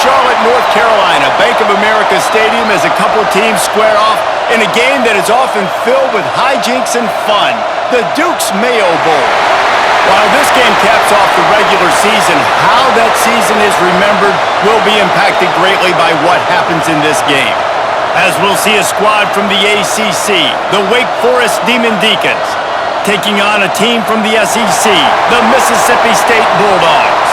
Charlotte, North Carolina, Bank of America Stadium, as a couple teams square off in a game that is often filled with hijinks and fun, the Duke's Mayo Bowl. While this game caps off the regular season, how that season is remembered will be impacted greatly by what happens in this game. As we'll see a squad from the ACC, the Wake Forest Deacons, taking on a team from the SEC, the Mississippi State Bulldogs.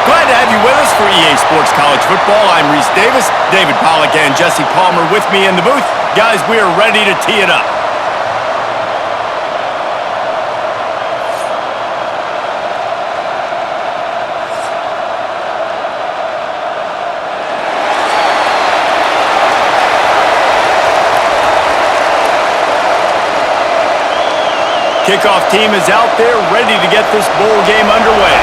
Glad to have you with us for EA Sports College Football. I'm Reese Davis, David Pollack and Jesse Palmer with me in the booth. Guys, we are ready to tee it up. Kickoff team is out there ready to get this bowl game underway.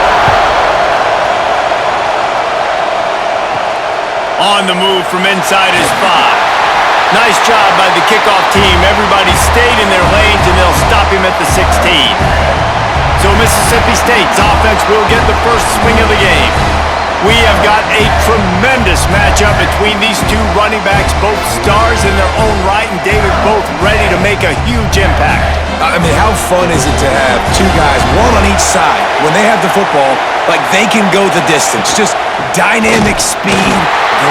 On the move from inside is 5. Nice job by the kickoff team. Everybody stayed in their lanes, and they'll stop him at the 16. So Mississippi State's offense will get the first swing of the game. We have got a tremendous matchup between these two running backs, both stars in their own right, and David, both ready to make a huge impact. I mean, how fun is it to have two guys, one on each side, when they have the football, like they can go the distance. Just dynamic speed,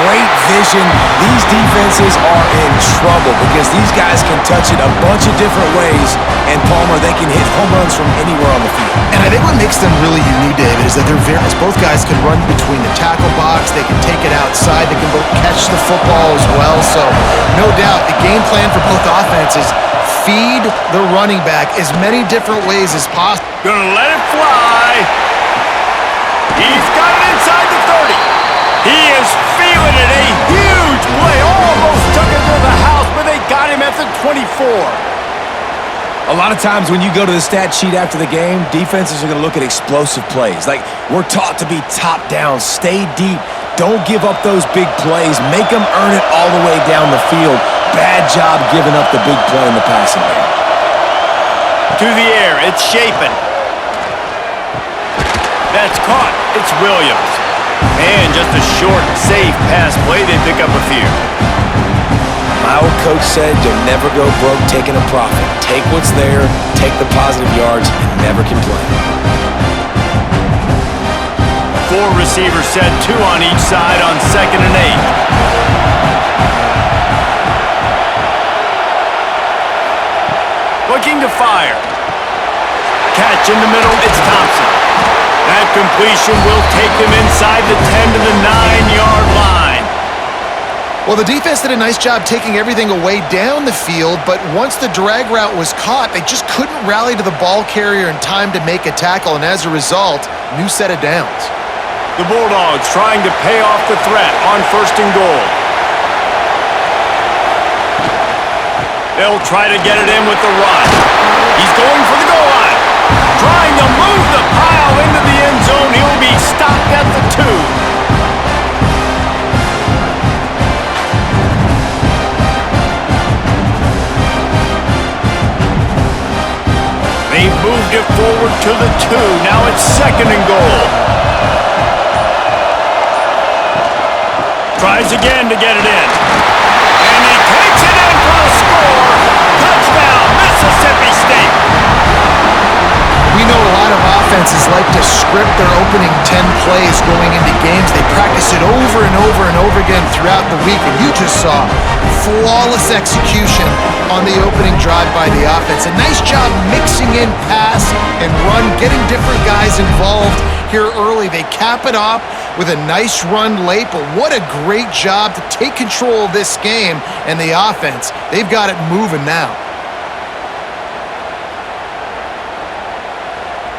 great vision. These defenses are in trouble because these guys can touch it a bunch of different ways, and Palmer, they can hit home runs from anywhere on the field. And I think what makes them really unique, David, is that they're very, both guys can run between the tackle box, they can take it outside, they can both catch the football as well. So, no doubt, the game plan for both offenses, feed the running back as many different ways as possible. Gonna let it fly. He's got it inside the 30. He is feeling it. A huge play. Almost took it to the house, but they got him at the 24. A lot of times when you go to the stat sheet after the game, defenses are going to look at explosive plays. Like, we're taught to be top down, stay deep, don't give up those big plays, make them earn it all the way down the field. Bad job giving up the big play in the passing game. To the air, it's Shapen. That's caught. It's Williams. And just a short, safe pass play. They pick up a few. My old coach said you'll never go broke taking a profit. Take what's there, take the positive yards, and never complain. 4 receivers set, 2 on each side on 2nd and 8. Looking to fire. Catch in the middle, it's Thompson. That completion will take them inside the 10 to the 9-yard line. Well, the defense did a nice job taking everything away down the field, but once the drag route was caught, they just couldn't rally to the ball carrier in time to make a tackle, and as a result, new set of downs. The Bulldogs trying to pay off the threat on 1st and goal. They'll try to get it in with the run. He's going for the goal line. Trying to move the pile into the end zone. He'll be stopped at the 2. They've moved it forward to the 2. Now it's 2nd and goal. Tries again to get it in. And he takes it in for the score. Touchdown, Mississippi State. We know a lot of offenses like to script their opening 10 plays going into games. They practice it over and over and over again throughout the week, and you just saw flawless execution on the opening drive by the offense. A nice job mixing in pass and run, getting different guys involved here early. They cap it off with a nice run late, but what a great job to take control of this game and the offense. They've got it moving now.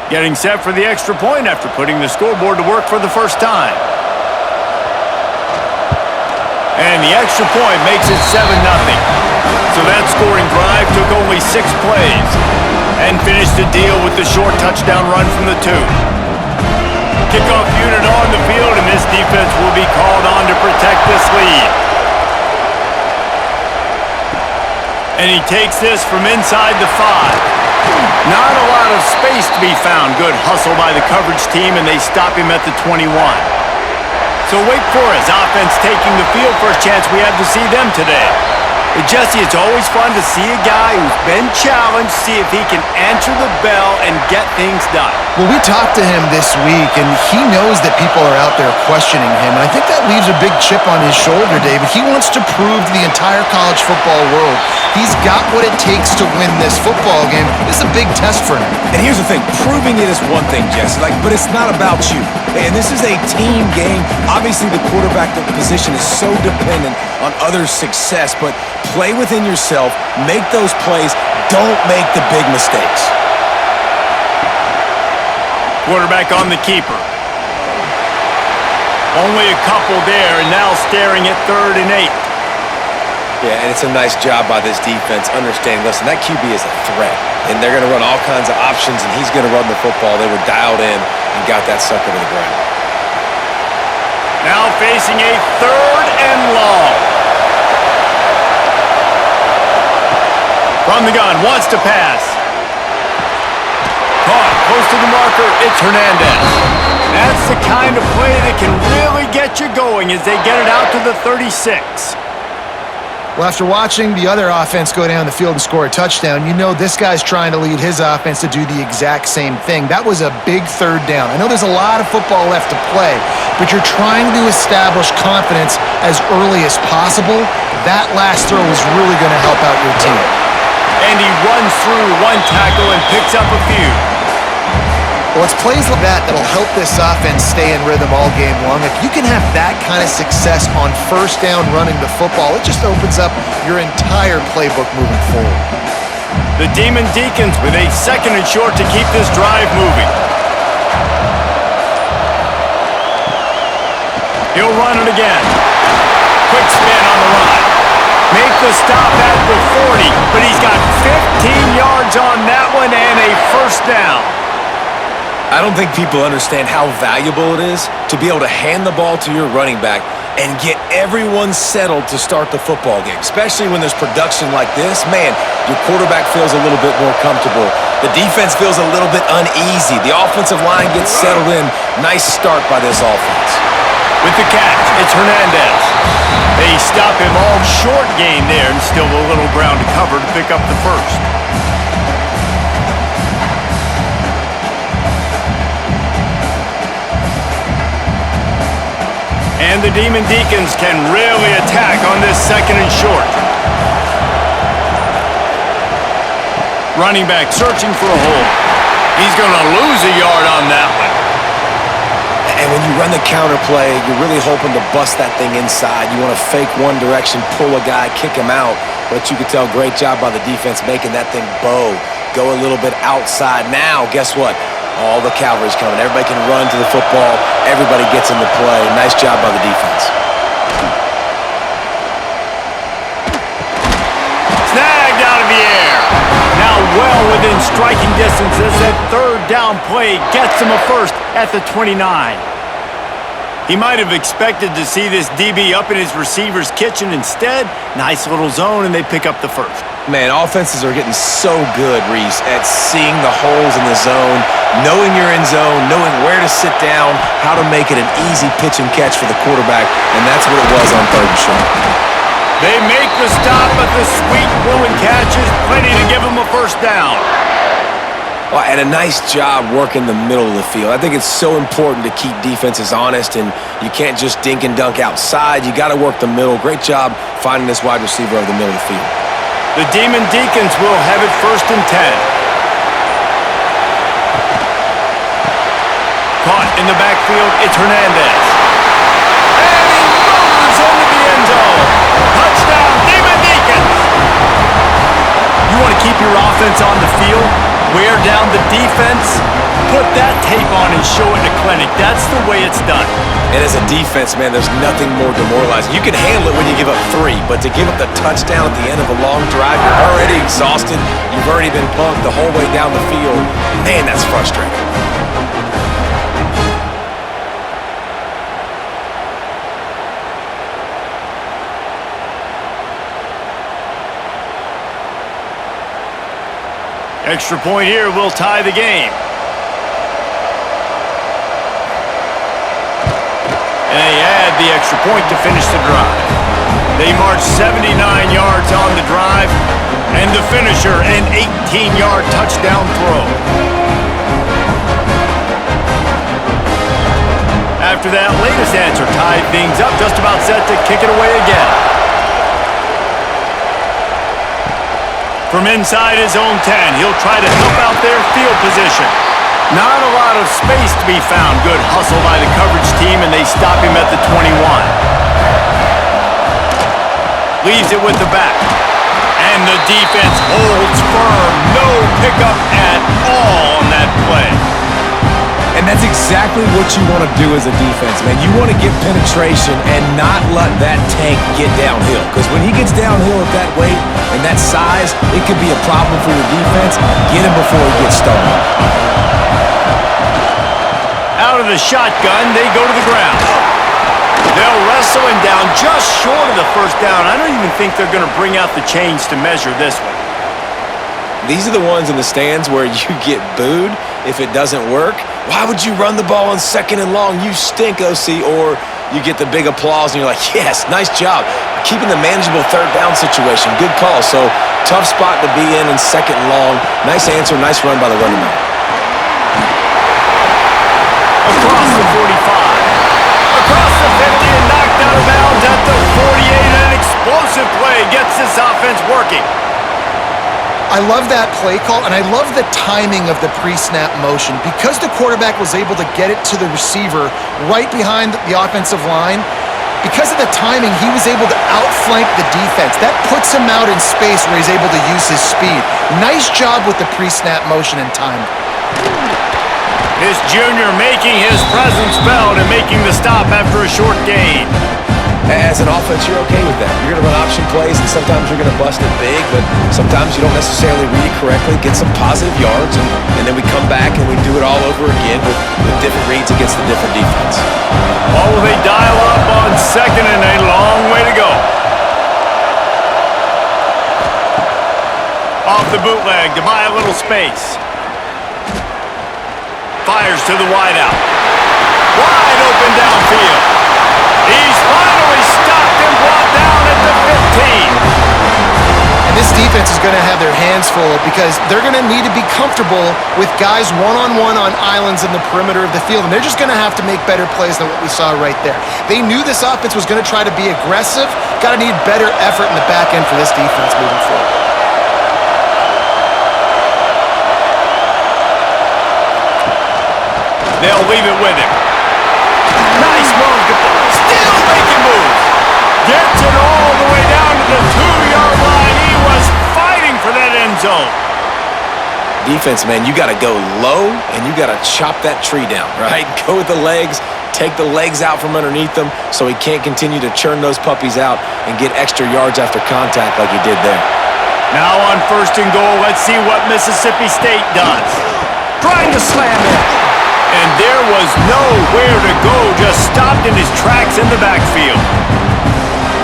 Getting set for the extra point after putting the scoreboard to work for the first time. And the extra point makes it 7-0. So that scoring drive took only 6 plays and finished the deal with the short touchdown run from the 2. Kickoff unit on the field, and this defense will be called on to protect this lead. And he takes this from inside the 5. Not a lot of space to be found. Good hustle by the coverage team, and they stop him at the 21. So Wake Forest offense taking the field, first chance we have to see them today. Jesse, it's always fun to see a guy who's been challenged, see if he can answer the bell and get things done. Well, we talked to him this week, and he knows that people are out there questioning him, and I think that leaves a big chip on his shoulder, David. He wants to prove to the entire college football world he's got what it takes to win this football game. This is a big test for him. And here's the thing, proving it is one thing, Jesse, but it's not about you. And this is a team game. Obviously, the quarterback position is so dependent on others' success, but play within yourself, make those plays, don't make the big mistakes. Quarterback on the keeper. Only a couple there, and now staring at 3rd and 8. Yeah, and it's a nice job by this defense understanding, listen, that QB is a threat, and they're going to run all kinds of options, and he's going to run the football. They were dialed in and got that sucker to the ground. Now facing a 3rd and long. From the gun, wants to pass. Caught, close to the marker, it's Hernandez. That's the kind of play that can really get you going as they get it out to the 36. Well, after watching the other offense go down the field and score a touchdown, you know this guy's trying to lead his offense to do the exact same thing. That was a big 3rd down. I know there's a lot of football left to play, but you're trying to establish confidence as early as possible. That last throw is really going to help out your team. And he runs through one tackle and picks up a few. Well, it's plays like that that'll help this offense stay in rhythm all game long. If you can have that kind of success on 1st down running the football, it just opens up your entire playbook moving forward. The Deacons with a 2nd and short to keep this drive moving. He'll run it again. Quick spin on the run. Make the stop at the 40, but he's got 15 yards on that one and a 1st down. I don't think people understand how valuable it is to be able to hand the ball to your running back and get everyone settled to start the football game, especially when there's production like this. Man, your quarterback feels a little bit more comfortable. The defense feels a little bit uneasy. The offensive line gets settled in. Nice start by this offense. With the catch, it's Hernandez. They stop him all short gain there, and still a little ground to cover to pick up the 1st. And the Deacons can really attack on this 2nd and short. Running back searching for a hole. He's going to lose a yard on that one. And when you run the counter play, you're really hoping to bust that thing inside. You want to fake one direction, pull a guy, kick him out. But you could tell, great job by the defense making that thing bow. Go a little bit outside. Now, guess what? All the cavalry's coming. Everybody can run to the football. Everybody gets in the play. Nice job by the defense. Snagged out of the air. Now well within striking distance as that 3rd down play gets him a 1st at the 29. He might have expected to see this DB up in his receiver's kitchen. Instead, nice little zone, and they pick up the 1st. Man, offenses are getting so good, Reese, at seeing the holes in the zone, knowing you're in zone, knowing where to sit down, how to make it an easy pitch and catch for the quarterback, and that's what it was on 3rd and short. They make the stop, but the sweet throw and catch is plenty to give him a 1st down. Well, and a nice job working the middle of the field. I think it's so important to keep defenses honest, and you can't just dink and dunk outside. You got to work the middle. Great job finding this wide receiver over the middle of the field. The Deacons will have it 1st and 10. Caught in the backfield, it's Hernandez. And he moves into the end zone. Touchdown, Deacons! You want to keep your offense on the field? Wear down the defense? Put that tape on and show it in a clinic. That's the way it's done. And as a defense, man, there's nothing more demoralizing. You can handle it when you give up 3, but to give up the touchdown at the end of a long drive, you're already exhausted. You've already been punked the whole way down the field. Man, that's frustrating. Extra point here will tie the game. And he the extra point to finish the drive. They marched 79 yards on the drive, and the finisher, an 18-yard touchdown throw. After that latest answer tied things up, just about set to kick it away again. From inside his own 10, he'll try to help out their field position. Not a lot of space to be found. Good hustle by the coverage team, and they stop him at the 21. Leaves it with the back. And the defense holds firm. No pickup at all on that play. And that's exactly what you want to do as a defense, man. You want to get penetration and not let that tank get downhill. Because when he gets downhill at that weight and that size, it could be a problem for your defense. Get him before he gets started. Out of the shotgun, they go to the ground. They'll wrestle him down just short of the first down. I don't even think they're going to bring out the chains to measure this one. These are the ones in the stands where you get booed if it doesn't work. Why would you run the ball on 2nd and long? You stink, OC. Or you get the big applause and you're like, yes, nice job. Keeping the manageable 3rd down situation. Good call. So tough spot to be in 2nd and long. Nice answer, nice run by the running back. Across the 45. Across the 50 and knocked out of bounds at the 48. An explosive play gets this offense working. I love that play call, and I love the timing of the pre-snap motion. Because the quarterback was able to get it to the receiver right behind the offensive line, because of the timing, he was able to outflank the defense. That puts him out in space where he's able to use his speed. Nice job with the pre-snap motion and timing. This junior making his presence felt and making the stop after a short gain. As an offense, you're okay with that. You're going to run option plays, and sometimes you're going to bust it big, but sometimes you don't necessarily read correctly, get some positive yards, and then we come back and we do it all over again with different reads against the different defense. Oh, they dial up on 2nd and a long way to go. Off the bootleg to buy a little space. Fires to the wideout. Wide open downfield. He's finally stopped and brought down at the 15. And this defense is going to have their hands full because they're going to need to be comfortable with guys one-on-one on islands in the perimeter of the field, and they're just going to have to make better plays than what we saw right there. They knew this offense was going to try to be aggressive. Got to need better effort in the back end for this defense moving forward. They'll leave it with him. Nice move. Still making moves. Gets it all the way down to the 2-yard line. He was fighting for that end zone. Defense, man, you got to go low, and you got to chop that tree down, right? Go with the legs, take the legs out from underneath them so he can't continue to churn those puppies out and get extra yards after contact like he did there. Now on 1st and goal, let's see what Mississippi State does. Trying to slam it. And there was nowhere to go, just stopped in his tracks in the backfield.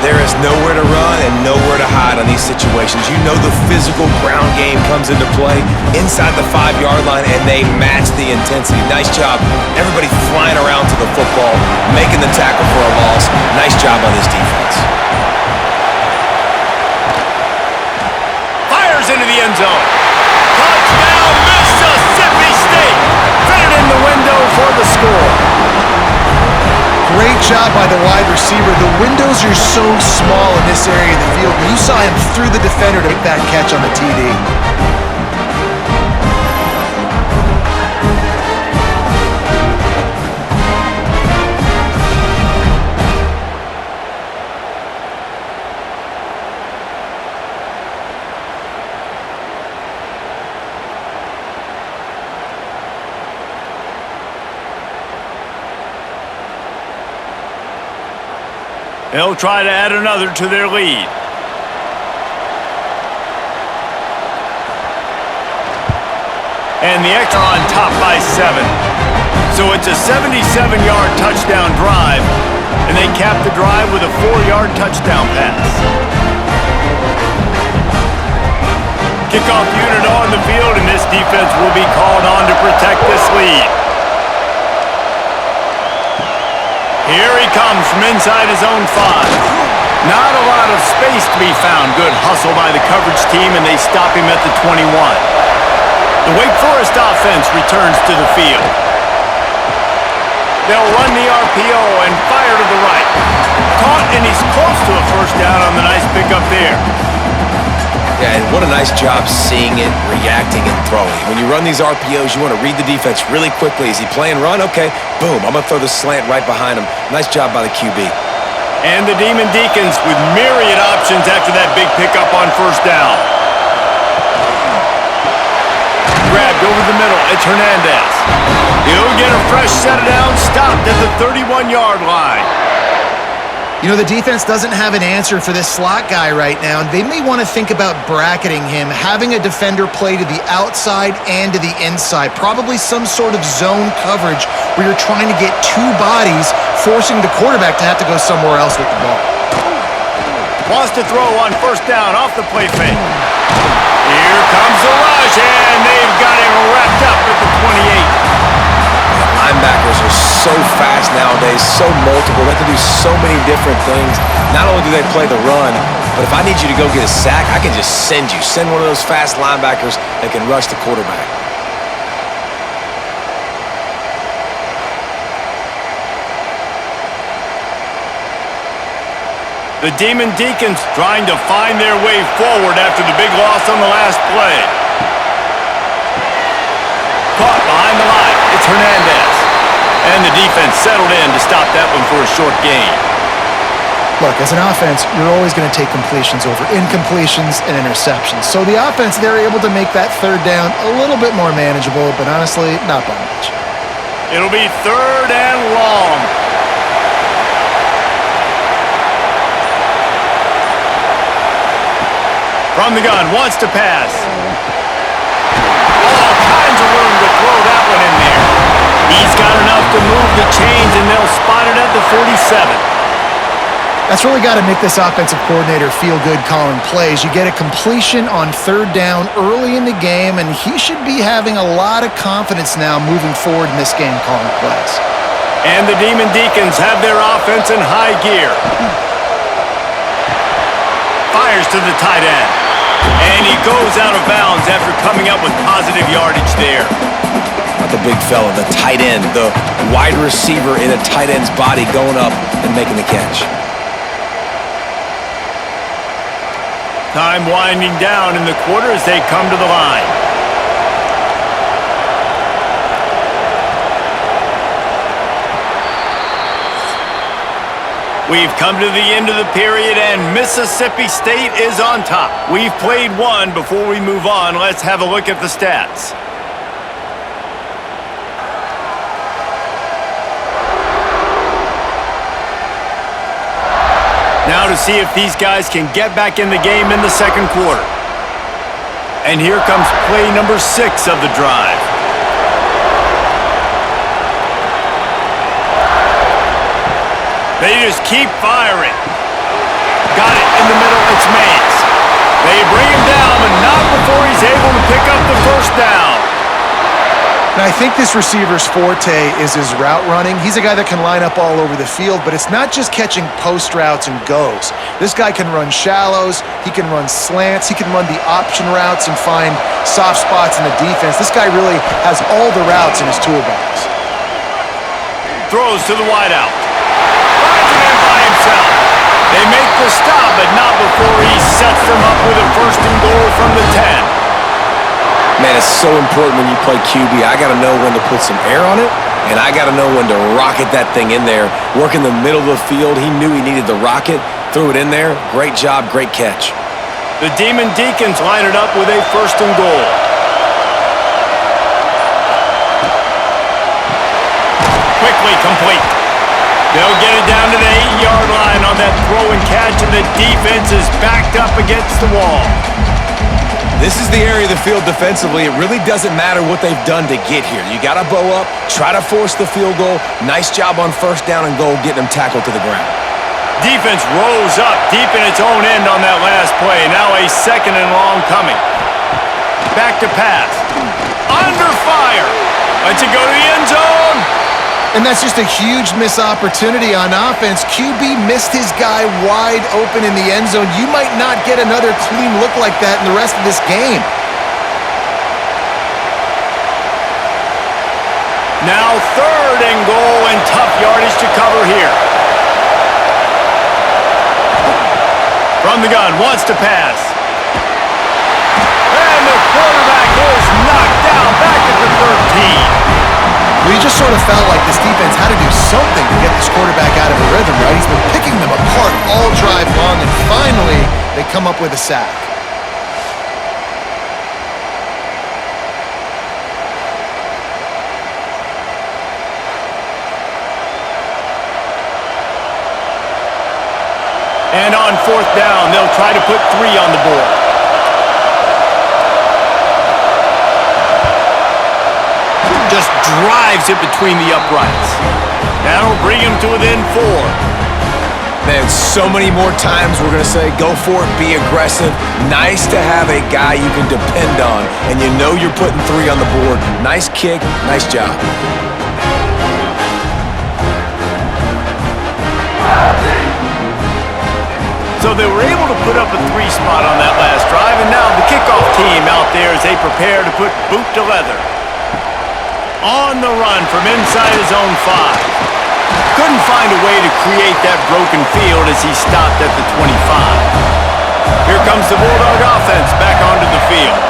There is nowhere to run and nowhere to hide on these situations. You know the physical ground game comes into play inside the 5-yard line, and they match the intensity. Nice job. Everybody flying around to the football, making the tackle for a loss. Nice job on this defense. Fires into the end zone. Touchdown, Mississippi State. Fit it in the window for the score. Great job by the wide receiver. The windows are so small in this area of the field. You saw him through the defender to make that catch on the TD. They'll try to add another to their lead. And the extra on top by 7. So it's a 77-yard touchdown drive, and they cap the drive with a 4-yard touchdown pass. Kickoff unit on the field, and this defense will be called on to protect this lead. Here he comes from inside his own 5. Not a lot of space to be found. Good hustle by the coverage team, and they stop him at the 21. The Wake Forest offense returns to the field. They'll run the RPO and fire to the right. Caught, and he's close to a first down on the nice pickup there. Yeah, and what a nice job seeing it, reacting, and throwing. When you run these RPOs, you want to read the defense really quickly. Is he playing run? Okay, boom, I'm going to throw the slant right behind him. Nice job by the QB. And the Demon Deacons with myriad options after that big pickup on first down. Grabbed over the middle. It's Hernandez. He'll get a fresh set of downs, stopped at the 31-yard line. You know, the defense doesn't have an answer for this slot guy right now, and they may want to think about bracketing him, having a defender play to the outside and to the inside. Probably some sort of zone coverage where you're trying to get two bodies, forcing the quarterback to have to go somewhere else with the ball. Wants to throw on first down off the play fake. Here comes the rush, and they've got him wrapped up at the 28. Linebackers are so fast nowadays, so multiple. They can do so many different things. Not only do they play the run, but if I need you to go get a sack, I can just send you. Send one of those fast linebackers that can rush the quarterback. The Demon Deacons trying to find their way forward after the big loss on the last play. Caught behind the line. It's Hernandez. And the defense settled in to stop that one for a short gain. Look, as an offense, you're always going to take completions over incompletions and interceptions. So the offense, they're able to make that third down a little bit more manageable, but honestly, not by much. It'll be 3rd and long. From the gun, wants to pass. All kinds of room to throw that one in there. He's got enough to move the chains, and they'll spot it at the 47. That's really got to make this offensive coordinator feel good calling plays. You get a completion on 3rd down early in the game, and he should be having a lot of confidence now moving forward in this game calling plays. And the Demon Deacons have their offense in high gear. Fires to the tight end. And he goes out of bounds after coming up with positive yardage there. Not the big fella, the tight end, the wide receiver in a tight end's body going up and making the catch. Time winding down in the quarter as they come to the line. We've come to the end of the period, and Mississippi State is on top. We've played one. Before we move on, let's have a look at the stats. Now to see if these guys can get back in the game in the second quarter. And here comes play number 6 of the drive. They just keep firing. Got it in the middle. It's Mays. They bring him down, but not before he's able to pick up the first down. Now, I think this receiver's forte is his route running. He's a guy that can line up all over the field, but it's not just catching post routes and goes. This guy can run shallows, he can run slants, he can run the option routes and find soft spots in the defense. This guy really has all the routes in his toolbox. Throws to the wideout. Finds him in by himself. They make the stop, but not before he sets them up with a 1st and goal from the 10. Man, it's so important when you play QB. I got to know when to put some air on it, and I got to know when to rocket that thing in there. Work in the middle of the field. He knew he needed the rocket, threw it in there. Great job, great catch. The Demon Deacons line it up with a 1st and goal. Quickly complete. They'll get it down to the 8-yard line on that throw and catch, and the defense is backed up against the wall. This is the area of the field defensively. It really doesn't matter what they've done to get here. You got to bow up, try to force the field goal. Nice job on 1st down and goal, getting them tackled to the ground. Defense rose up deep in its own end on that last play. Now a 2nd and long coming. Back to pass. Under fire. Lets it go to the end zone. And that's just a huge missed opportunity on offense. QB missed his guy wide open in the end zone. You might not get another clean look like that in the rest of this game. Now 3rd and goal and tough yardage to cover here. From the gun, wants to pass. And the quarterback is knocked down back at the 13. We just sort of felt like this defense had to do something to get this quarterback out of a rhythm, right? He's been picking them apart all drive long, and finally they come up with a sack. And on 4th down, they'll try to put 3 on the board. Just drives it between the uprights. That'll bring him to within 4. Man, so many more times we're going to say, go for it, be aggressive. Nice to have a guy you can depend on, and you know you're putting 3 on the board. Nice kick, nice job. So they were able to put up a 3 spot on that last drive, and now the kickoff team out there as they prepare to put boot to leather. On the run from inside his own 5. Couldn't find a way to create that broken field as he stopped at the 25. Here comes the Bulldog offense back onto the field.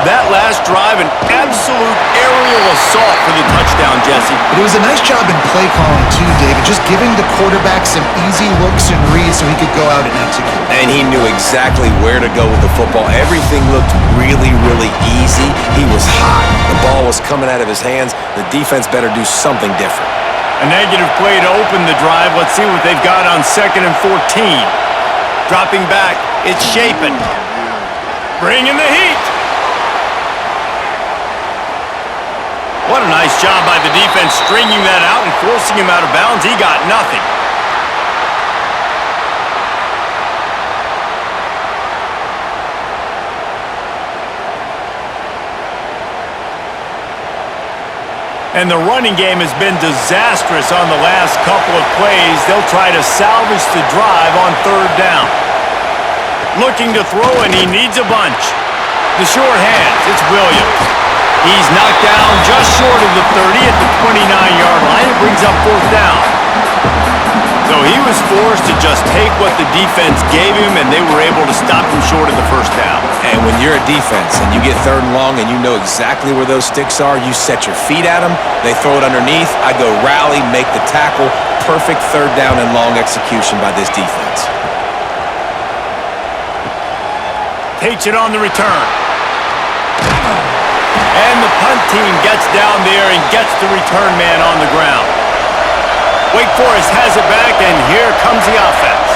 That last drive, an absolute aerial assault for the touchdown, Jesse. But it was a nice job in play calling too, David, just giving the quarterback some easy looks and reads so he could go out and execute. And he knew exactly where to go with the football. Everything looked really, really easy. He was hot. The ball was coming out of his hands. The defense better do something different. A negative play to open the drive. Let's see what they've got on 2nd and 14. Dropping back, it's Shapen. Bringing the heat. What a nice job by the defense stringing that out and forcing him out of bounds. He got nothing. And the running game has been disastrous on the last couple of plays. They'll try to salvage the drive on 3rd down. Looking to throw, and he needs a bunch. The short hands, it's Williams. He's knocked down just short of the 30 at the 29-yard line. It brings up 4th down. So he was forced to just take what the defense gave him, and they were able to stop him short of the 1st down. And when you're a defense and you get 3rd and long and you know exactly where those sticks are, you set your feet at them, they throw it underneath, I go rally, make the tackle. Perfect 3rd down and long execution by this defense. Takes it on the return. And the punt team gets down there and gets the return man on the ground. Wake Forest has it back, and here comes the offense.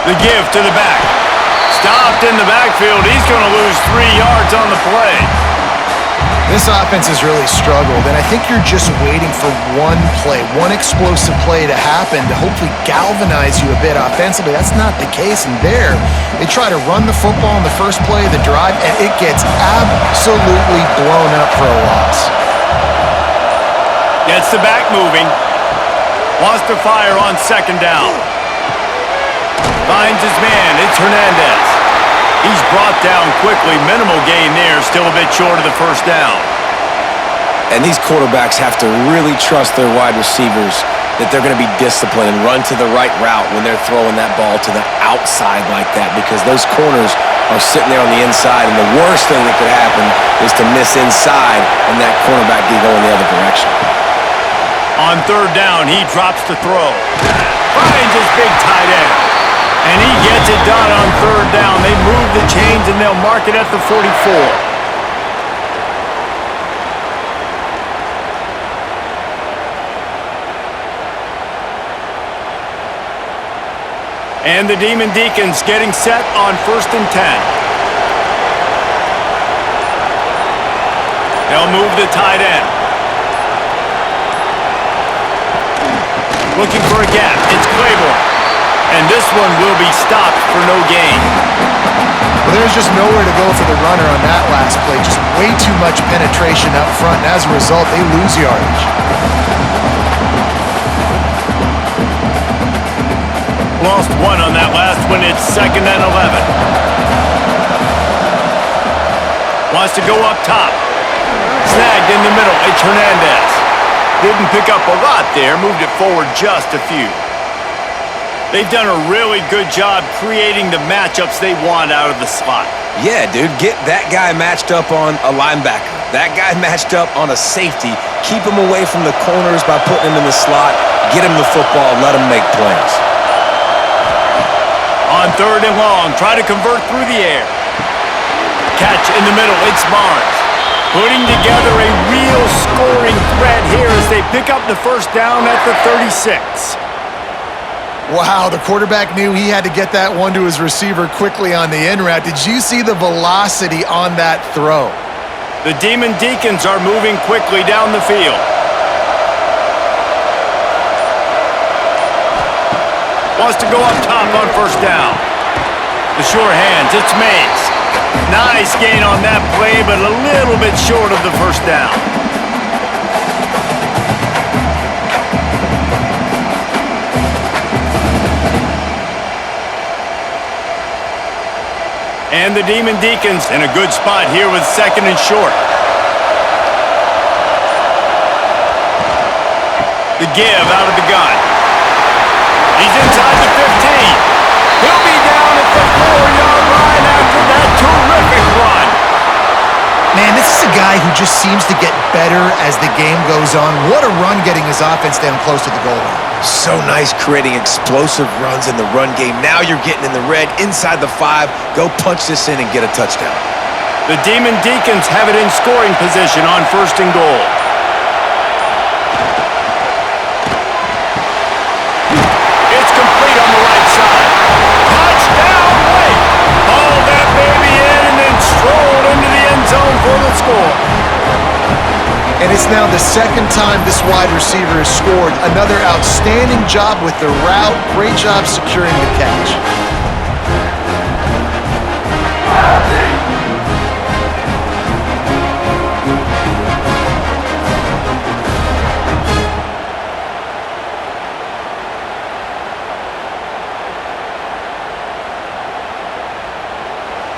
The give to the back. Stopped in the backfield. He's going to lose 3 yards on the play. This offense has really struggled, and I think you're just waiting for one play, one explosive play to happen to hopefully galvanize you a bit offensively. That's not the case, and there, they try to run the football in the first play of the drive, and it gets absolutely blown up for a loss. Gets the back moving. Wants to fire on 2nd down. Finds his man. It's Hernandez. He's brought down quickly. Minimal gain there. Still a bit short of the 1st down. And these quarterbacks have to really trust their wide receivers that they're going to be disciplined and run to the right route when they're throwing that ball to the outside like that, because those corners are sitting there on the inside, and the worst thing that could happen is to miss inside and that cornerback can go in the other direction. On 3rd down, he drops to throw. Finds his big tight end. And he gets it done on 3rd down. They move the chains, and they'll mark it at the 44. And the Demon Deacons getting set on 1st and 10. They'll move the tight end. Looking for a gap. It's Claiborne. And this one will be stopped for no gain. Well, there's just nowhere to go for the runner on that last play. Just way too much penetration up front, and as a result, they lose yardage. Lost one on that last one. It's 2nd and 11. Wants to go up top. Snagged in the middle. It's Hernandez. Didn't pick up a lot there. Moved it forward just a few. They've done a really good job creating the matchups they want out of the slot. Yeah, dude, get that guy matched up on a linebacker. That guy matched up on a safety. Keep him away from the corners by putting him in the slot. Get him the football. Let him make plays. On 3rd and long, try to convert through the air. Catch in the middle. It's Barnes. Putting together a real scoring threat here as they pick up the first down at the 36. Wow, the quarterback knew he had to get that one to his receiver quickly on the in route. Did you see the velocity on that throw? The Demon Deacons are moving quickly down the field. Wants to go up top on first down. The sure hands, it's Mays. Nice gain on that play, but a little bit short of the first down. And the Demon Deacons in a good spot here with 2nd and short. The give out of the gun. He's inside the 15. He'll be down at the 4-yard line after that terrific run. Man, this is a guy who just seems to get better as the game goes on. What a run getting his offense down close to the goal line. So nice creating explosive runs in the run game. Now you're getting in the red, inside the 5. Go punch this in and get a touchdown. The Demon Deacons have it in scoring position on 1st and goal. It's complete on the right side. Touchdown, Wake! Hauled that baby in and then strolled into the end zone for the score. And it's now the 2nd time this wide receiver has scored. Another outstanding job with the route. Great job securing the catch.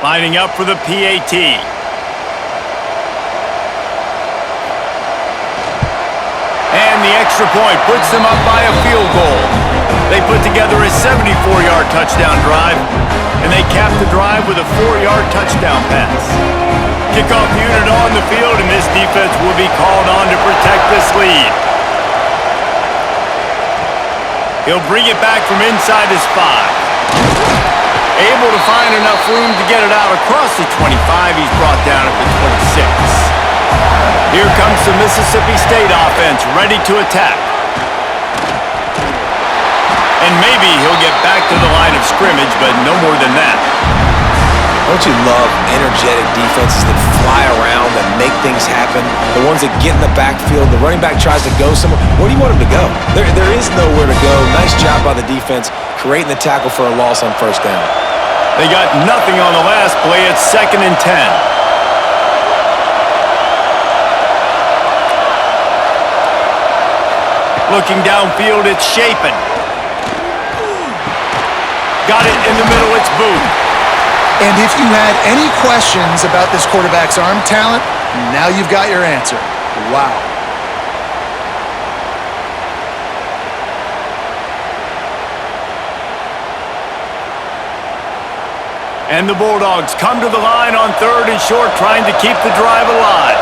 Lining up for the PAT. And the extra point puts them up by a field goal. They put together a 74-yard touchdown drive, and they cap the drive with a 4-yard touchdown pass. Kickoff unit on the field, and this defense will be called on to protect this lead. He'll bring it back from inside his 5. Able to find enough room to get it out across the 25. He's brought down at the 26. Here comes the Mississippi State offense, ready to attack. And maybe he'll get back to the line of scrimmage, but no more than that. Don't you love energetic defenses that fly around and make things happen? The ones that get in the backfield, the running back tries to go somewhere. Where do you want him to go? There is nowhere to go. Nice job by the defense, creating the tackle for a loss on first down. They got nothing on the last play. It's 2nd and 10. Looking downfield, it's Shapen. Got it in the middle, it's Booth. And if you had any questions about this quarterback's arm talent, now you've got your answer. Wow. And the Bulldogs come to the line on 3rd and short, trying to keep the drive alive.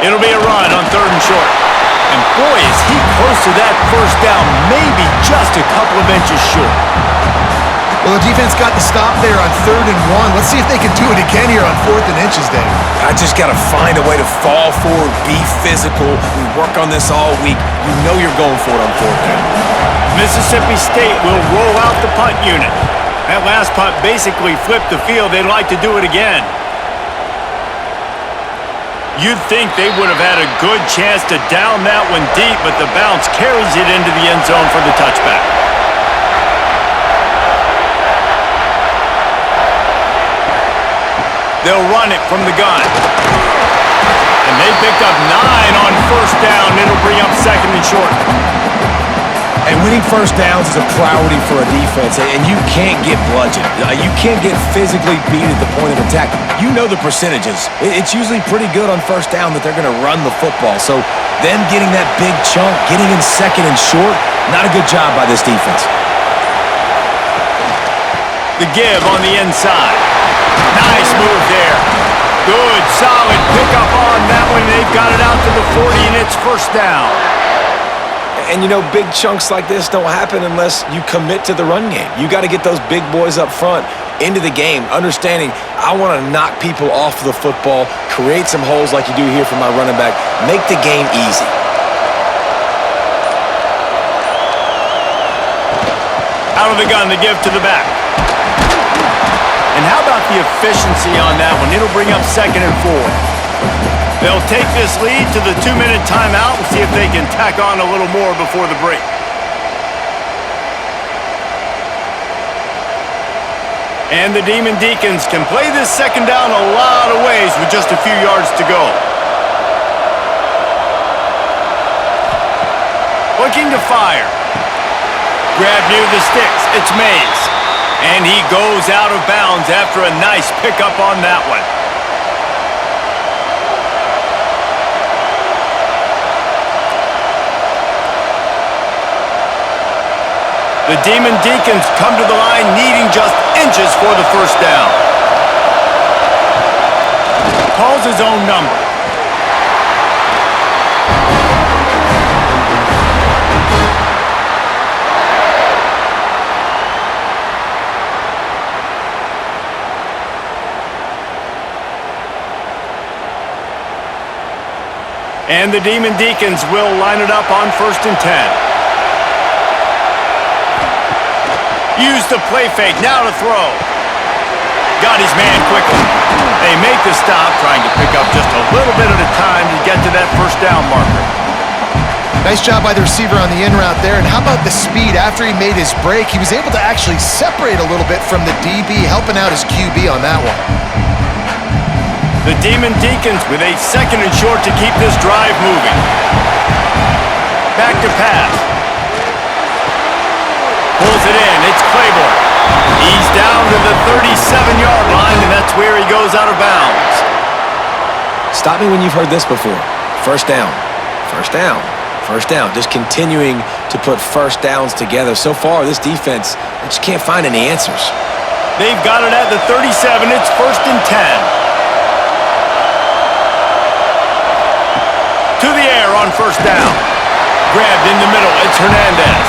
It'll be a run on 3rd and short. And boy, is he close to that first down, maybe just a couple of inches short. Well, the defense got the stop there on 3rd and 1. Let's see if they can do it again here on 4th and inches, Dave. I just got to find a way to fall forward, be physical. We work on this all week. You know you're going for it on 4th down. Mississippi State will roll out the punt unit. That last punt basically flipped the field. They'd like to do it again. You'd think they would have had a good chance to down that one deep, but the bounce carries it into the end zone for the touchback. They'll run it from the gun. And they picked up 9 on first down. It'll bring up second and short. And winning first downs is a priority for a defense, and you can't get bludgeoned. You can't get physically beat at the point of attack. You know the percentages. It's usually pretty good on first down that they're going to run the football. So them getting that big chunk, getting in second and short, not a good job by this defense. The give on the inside. Nice move there. Good, solid pickup on that one. They've got it out to the 40, and it's first down. And, you know, big chunks like this don't happen unless you commit to the run game. You got to get those big boys up front into the game, understanding I want to knock people off the football, create some holes like you do here for my running back, make the game easy. Out of the gun, the give to the back. And how about the efficiency on that one? It'll bring up second and 4. They'll take this lead to the 2-minute timeout and see if they can tack on a little more before the break. And the Demon Deacons can play this second down a lot of ways with just a few yards to go. Looking to fire. Grab near the sticks. It's Mays. And he goes out of bounds after a nice pickup on that one. The Demon Deacons come to the line needing just inches for the first down. Calls his own number. And the Demon Deacons will line it up on 1st and 10. Use the play fake, now to throw. Got his man quickly. They make the stop, trying to pick up just a little bit at a time to get to that first down marker. Nice job by the receiver on the in route there. And how about the speed after he made his break? He was able to actually separate a little bit from the DB, helping out his QB on that one. The Demon Deacons with a second and short to keep this drive moving. Back to pass. Pulls it in. It's Claiborne. He's down to the 37-yard line, and that's where he goes out of bounds. Stop me when you've heard this before. First down. First down. First down. Just continuing to put first downs together. So far, this defense, they just can't find any answers. They've got it at the 37. It's 1st and 10. To the air on first down. Grabbed in the middle. It's Hernandez.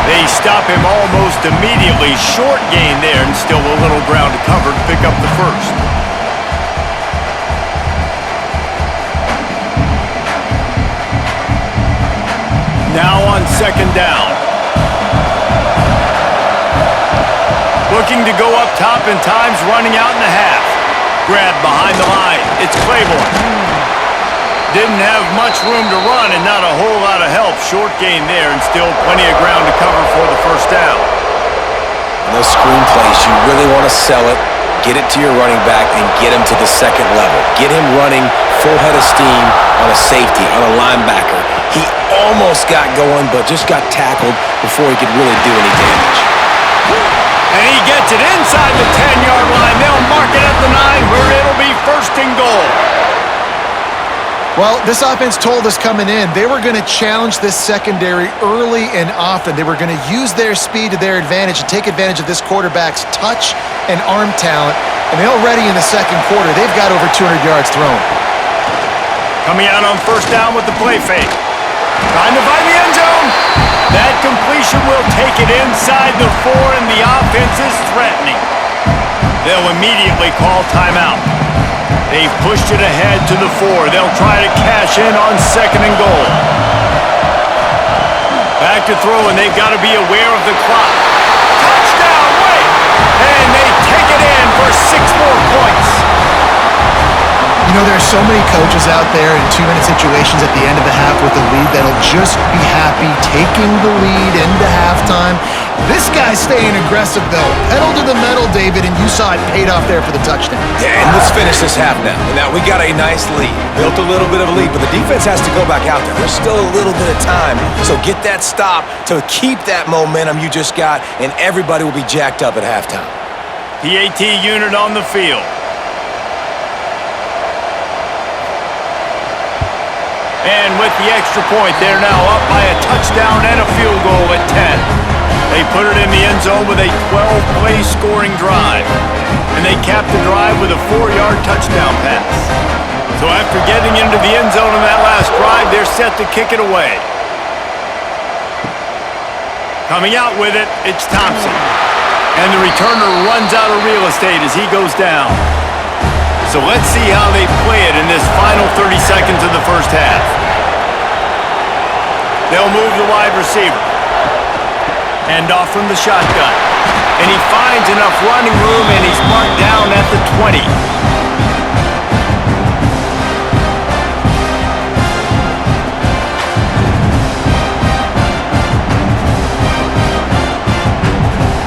They stop him almost immediately. Short gain there, and still a little ground to cover to pick up the first. Now on second down. Looking to go up top, and time's running out in the half. Grab behind the line. It's Claiborne. Didn't have much room to run and not a whole lot of help. Short gain there and still plenty of ground to cover for the first down. In those screen plays, you really want to sell it, get it to your running back, and get him to the second level. Get him running full head of steam on a safety, on a linebacker. He almost got going, but just got tackled before he could really do any damage. And he gets it inside the 10-yard line. They'll mark it at the 9 where it'll be 1st and goal. Well, this offense told us coming in they were going to challenge this secondary early and often. They were going to use their speed to their advantage and take advantage of this quarterback's touch and arm talent. And already in the second quarter, they've got over 200 yards thrown. Coming out on first down with the play fake. Trying to find the end zone. That completion will take it inside the 4, and the offense is threatening. They'll immediately call timeout. They've pushed it ahead to the 4. They'll try to cash in on second and goal. Back to throw, and they've got to be aware of the clock. Touchdown, wait! And they take it in for 6 more points. You know, there are so many coaches out there in 2-minute situations at the end of the half with the lead that'll just be happy taking the lead into halftime This guy's staying aggressive, though. Pedal to the metal, David, and you saw it paid off there for the touchdown. Yeah, and let's finish this half now. Now, we got a nice lead. Built a little bit of a lead, but the defense has to go back out there. There's still a little bit of time. So get that stop to keep that momentum you just got, and everybody will be jacked up at halftime. PAT unit on the field. And with the extra point, they're now up by a touchdown and a field goal at 10. They put it in the end zone with a 12-play scoring drive. And they capped the drive with a 4-yard touchdown pass. So after getting into the end zone on that last drive, they're set to kick it away. Coming out with it, it's Thompson. And the returner runs out of real estate as he goes down. So let's see how they play it in this final 30 seconds of the first half. They'll move the wide receiver. Hand off from the shotgun. And he finds enough running room, and he's marked down at the 20.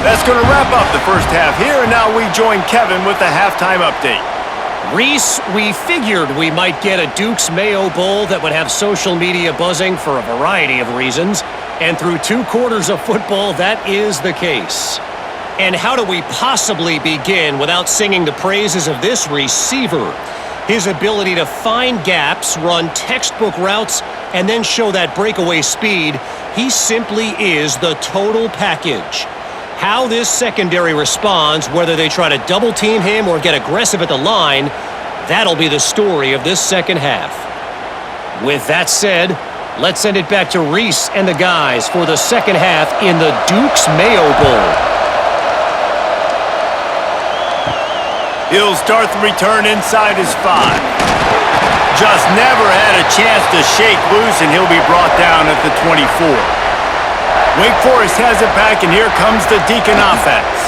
That's going to wrap up the first half here, and now we join Kevin with the halftime update. Reese, we figured we might get a Duke's Mayo Bowl that would have social media buzzing for a variety of reasons. And through 2 quarters of football, that is the case. And how do we possibly begin without singing the praises of this receiver? His ability to find gaps, run textbook routes, and then show that breakaway speed. He simply is the total package. How this secondary responds, whether they try to double-team him or get aggressive at the line, that'll be the story of this second half. With that said, let's send it back to Reese and the guys for the second half in the Duke's Mayo Bowl. He'll start the return inside his 5. Just never had a chance to shake loose, and he'll be brought down at the 24. Wake Forest has it back, and here comes the Deacon offense.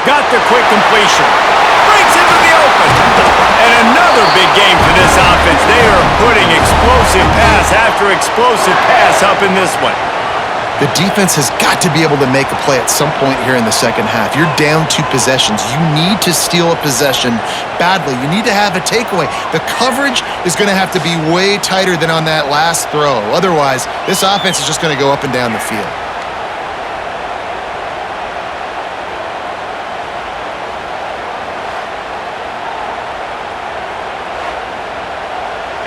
Got the quick completion. Breaks into the open. And another big game for this offense. They are putting explosive pass after explosive pass up in this one. The defense has got to be able to make a play at some point here in the second half. You're down 2 possessions. You need to steal a possession badly. You need to have a takeaway. The coverage is going to have to be way tighter than on that last throw. Otherwise, this offense is just going to go up and down the field.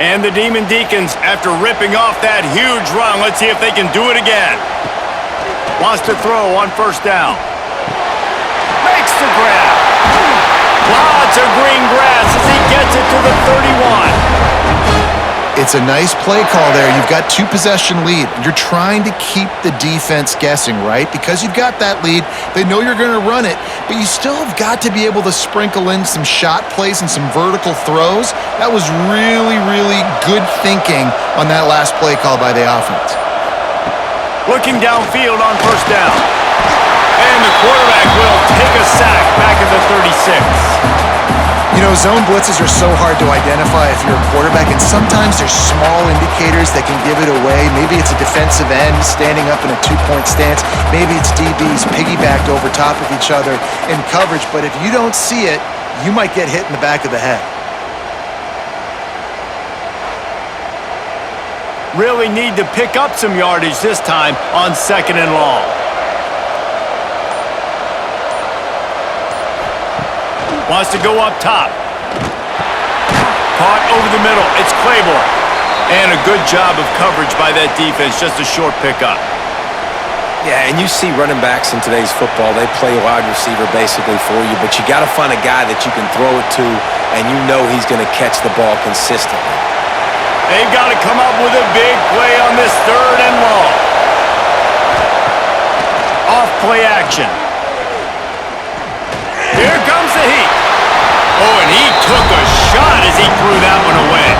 And the Demon Deacons, after ripping off that huge run, let's see if they can do it again. Wants to throw on first down. Makes the grab. Lots of green grass as he gets it to the 31. It's a nice play call there. You've got 2-possession lead. You're trying to keep the defense guessing, right? Because you've got that lead, they know you're going to run it, but you still have got to be able to sprinkle in some shot plays and some vertical throws. That was really, really good thinking on that last play call by the offense. Looking downfield on first down. And the quarterback will take a sack back at the 36. You know, zone blitzes are so hard to identify if you're a quarterback, and sometimes there's small indicators that can give it away. Maybe it's a defensive end standing up in a 2-point stance. Maybe it's DBs piggybacked over top of each other in coverage. But if you don't see it, you might get hit in the back of the head. Really need to pick up some yardage this time on 2nd and long. Wants to go up top. Caught over the middle. It's Claiborne. And a good job of coverage by that defense. Just a short pickup. Yeah, and you see running backs in today's football, they play wide receiver basically for you, but you got to find a guy that you can throw it to, and you know he's going to catch the ball consistently. They've got to come up with a big play on this 3rd and long. Off play action. Here comes the heat. Oh, and he took a shot as he threw that one away.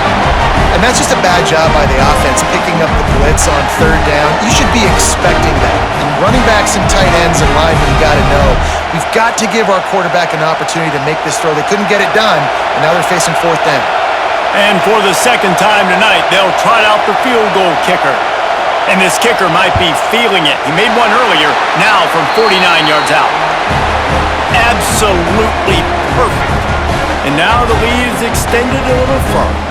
And that's just a bad job by the offense, picking up the blitz on 3rd down. You should be expecting that. And running backs and tight ends and linemen, you got to know, we've got to give our quarterback an opportunity to make this throw. They couldn't get it done, and now they're facing 4th down. And for the 2nd time tonight, they'll trot out the field goal kicker. And this kicker might be feeling it. He made one earlier, now from 49 yards out. Absolutely perfect. And now the lead is extended a little further.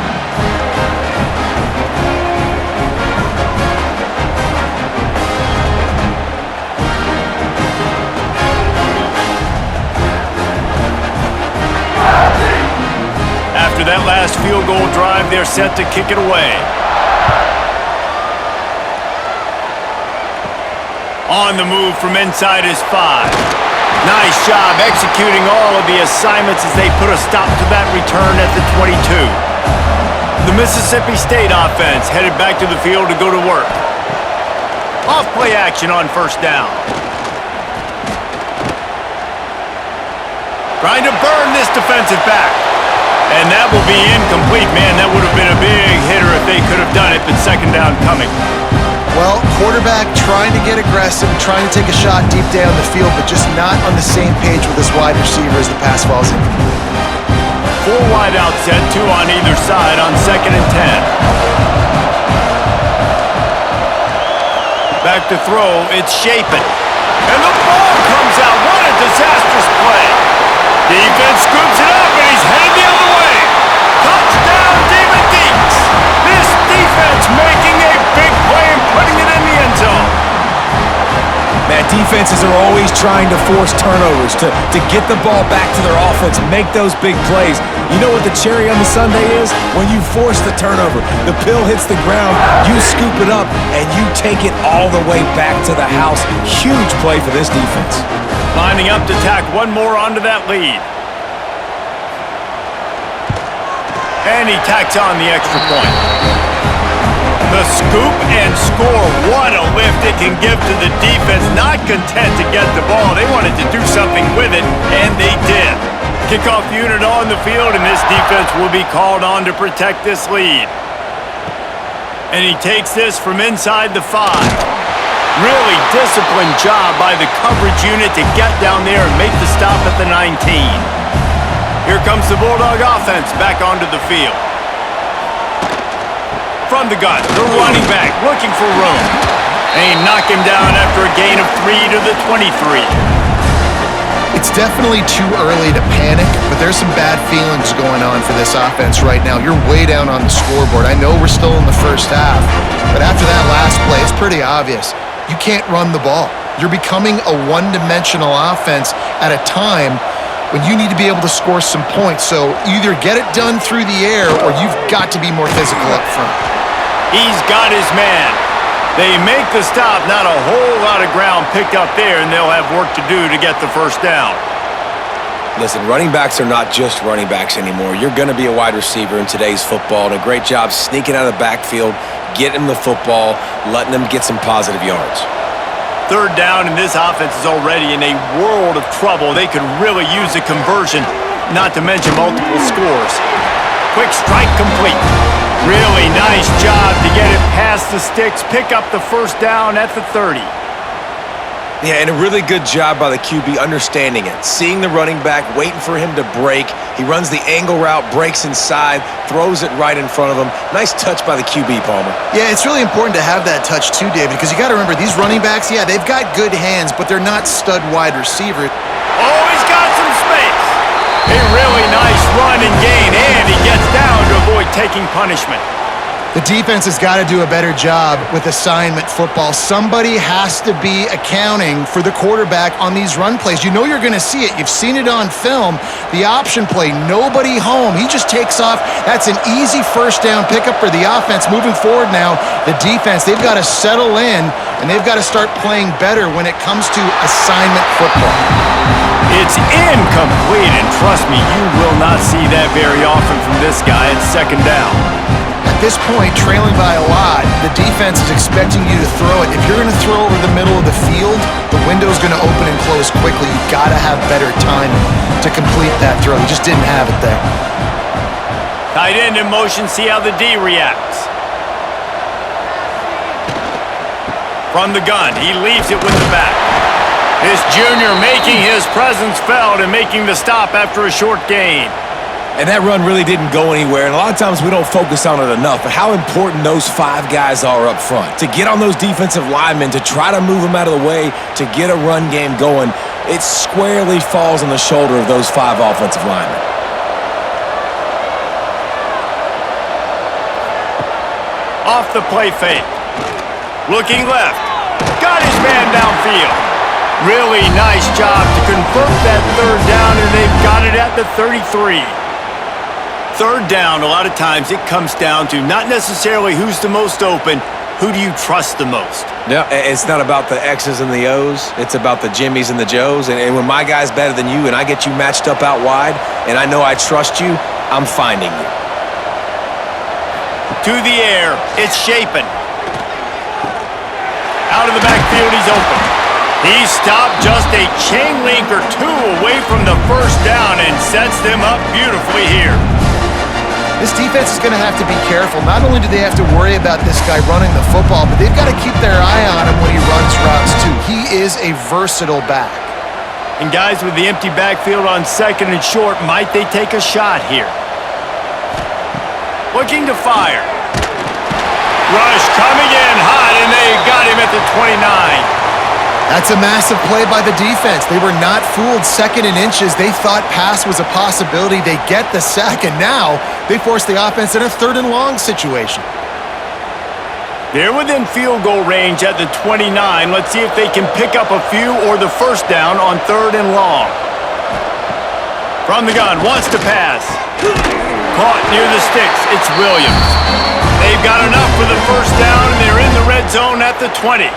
After that last field goal drive, they're set to kick it away. On the move from inside his 5. Nice job executing all of the assignments as they put a stop to that return at the 22. The Mississippi State offense headed back to the field to go to work. Off-play action on first down. Trying to burn this defensive back. And that will be incomplete. Man, that would have been a big hitter if they could have done it, but second down coming. Well, quarterback trying to get aggressive, trying to take a shot deep down the field, but just not on the same page with his wide receiver as the pass falls in. 4 wide out set, 2 on either side on 2nd and 10. Back to throw, it's Shapen. And the ball comes out. What a disastrous play. Defense scoops it up, and he's headed the other way. Touchdown, Deacons. This defense making a big play and putting it in the end zone. Man, defenses are always trying to force turnovers to get the ball back to their offense and make those big plays. You know what the cherry on the sundae is? When you force the turnover, the pill hits the ground, you scoop it up, and you take it all the way back to the house. Huge play for this defense. Lining up to tack one more onto that lead. And he tacks on the extra point. The scoop and score. What a lift it can give to the defense. Not content to get the ball. They wanted to do something with it, and they did. Kickoff unit on the field, and this defense will be called on to protect this lead. And he takes this from inside the 5. Really disciplined job by the coverage unit to get down there and make the stop at the 19. Here comes the Bulldog offense back onto the field. From the gun, the running back looking for room. And he knocked him down after a gain of 3 to the 23. It's definitely too early to panic, but there's some bad feelings going on for this offense right now. You're way down on the scoreboard. I know we're still in the first half, but after that last play, it's pretty obvious. You can't run the ball. You're becoming a one-dimensional offense at a time when you need to be able to score some points. So either get it done through the air or you've got to be more physical up front. He's got his man. They make the stop, not a whole lot of ground picked up there, and they'll have work to do to get the first down. Listen, running backs are not just running backs anymore. You're going to be a wide receiver in today's football, and a great job sneaking out of the backfield, getting them the football, letting them get some positive yards. Third down, and this offense is already in a world of trouble. They could really use a conversion, not to mention multiple scores. Quick strike complete. Really nice job to get it past the sticks, pick up the first down at the 30. Yeah, and a really good job by the QB understanding it. Seeing the running back, waiting for him to break. He runs the angle route, breaks inside, throws it right in front of him. Nice touch by the QB, Palmer. Yeah, it's really important to have that touch too, David, because you got to remember, these running backs, yeah, they've got good hands, but they're not stud wide receivers. Oh, he's got some space. A really nice run and gain, and he gets down to avoid taking punishment. The defense has got to do a better job with assignment football. Somebody has to be accounting for the quarterback on these run plays. You know you're going to see it. You've seen it on film. The option play, nobody home. He just takes off. That's an easy first down pickup for the offense. Moving forward now, the defense, they've got to settle in, and they've got to start playing better when it comes to assignment football. It's incomplete, and trust me, you will not see that very often from this guy. It's second down. At this point, trailing by a lot, the defense is expecting you to throw it. If you're going to throw over the middle of the field, the window's going to open and close quickly. You've got to have better timing to complete that throw. You just didn't have it there. Tight end in motion, see how the D reacts. From the gun, he leaves it with the back. This junior making his presence felt and making the stop after a short gain. And that run really didn't go anywhere, and a lot of times we don't focus on it enough, but how important those 5 guys are up front. To get on those defensive linemen, to try to move them out of the way, to get a run game going, it squarely falls on the shoulder of those 5 offensive linemen. Off the play fake. Looking left. Got his man downfield. Really nice job to convert that 3rd down, and they've got it at the 33. 3rd down, a lot of times it comes down to not necessarily who's the most open, who do you trust the most? Yeah, it's not about the X's and the O's. It's about the Jimmies and the Joes. And when my guy's better than you and I get you matched up out wide and I know I trust you, I'm finding you. To the air, it's Shapen. Out of the backfield, he's open. He stopped just a chain link or 2 away from the 1st down and sets them up beautifully here. This defense is going to have to be careful. Not only do they have to worry about this guy running the football, but they've got to keep their eye on him when he runs routes too. He is a versatile back. And guys with the empty backfield on 2nd and short, might they take a shot here? Looking to fire. Rush coming in hot, and they got him at the 29. That's a massive play by the defense. They were not fooled 2nd and inches. They thought pass was a possibility. They get the sack, and now they force the offense in a 3rd and long situation. They're within field goal range at the 29. Let's see if they can pick up a few or the 1st down on 3rd and long. From the gun, wants to pass. Caught near the sticks. It's Williams. They've got enough for the 1st down, and they're in the red zone at the 20.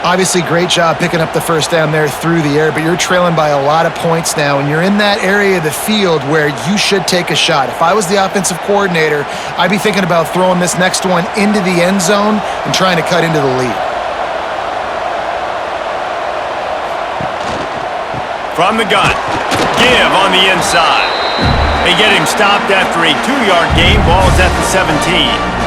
Obviously, great job picking up the 1st down there through the air, but you're trailing by a lot of points now, and you're in that area of the field where you should take a shot. If I was the offensive coordinator, I'd be thinking about throwing this next one into the end zone and trying to cut into the lead. From the gun, give on the inside. They get him stopped after a 2-yard gain. Ball's at the 17.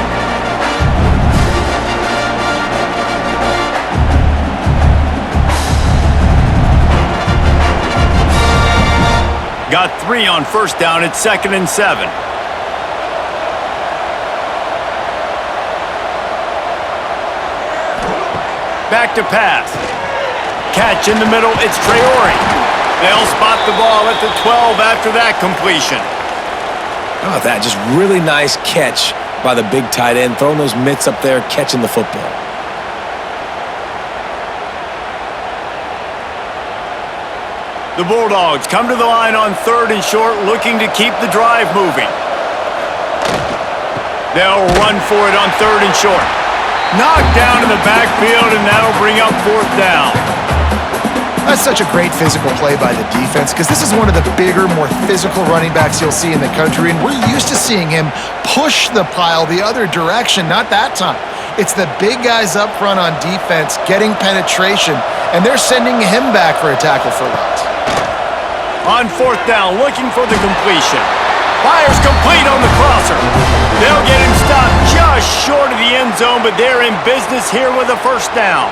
Got 3 on 1st down. It's 2nd and 7. Back to pass. Catch in the middle. It's Traore. They'll spot the ball at the 12 after that completion. Oh, that just really nice catch by the big tight end, throwing those mitts up there, catching the football. The Bulldogs come to the line on 3rd and short, looking to keep the drive moving. They'll run for it on 3rd and short. Knocked down in the backfield, and that'll bring up 4th down. That's such a great physical play by the defense because this is one of the bigger, more physical running backs you'll see in the country, and we're used to seeing him push the pile the other direction, not that time. It's the big guys up front on defense getting penetration, and they're sending him back for a tackle for loss. On 4th down, looking for the completion. Fires complete on the crosser. They'll get him stopped just short of the end zone, but they're in business here with a 1st down.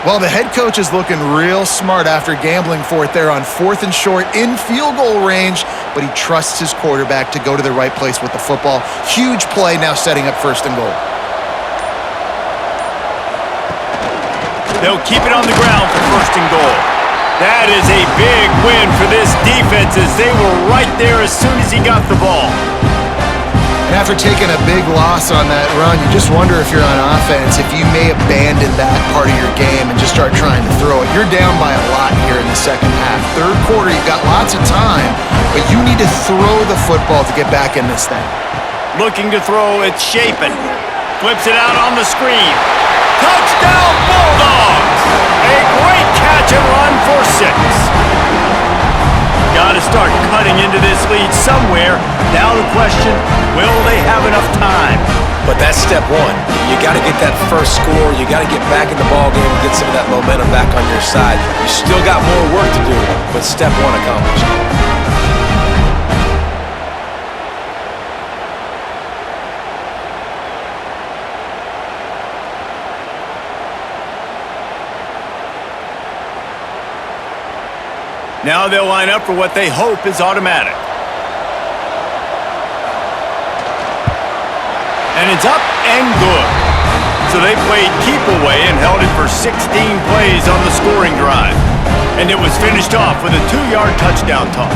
Well, the head coach is looking real smart after gambling for it there on 4th and short in field goal range, but he trusts his quarterback to go to the right place with the football. Huge play now setting up 1st and goal. They'll keep it on the ground for 1st and goal. That is a big win for this defense as they were right there as soon as he got the ball. And after taking a big loss on that run, you just wonder if you're on offense, if you may abandon that part of your game and just start trying to throw it. You're down by a lot here in the 2nd half. 3rd quarter, you've got lots of time, but you need to throw the football to get back in this thing. Looking to throw, it's Shapen. Flips it out on the screen. Touchdown, Bulldogs! A great catch and run for 6. Got to start cutting into this lead somewhere. Now the question, will they have enough time? But that's step 1. You got to get that first score. You got to get back in the ball game and get some of that momentum back on your side. You still got more work to do, but step 1 accomplished. Now they'll line up for what they hope is automatic. And it's up and good. So they played keep away and held it for 16 plays on the scoring drive. And it was finished off with a 2-yard touchdown toss.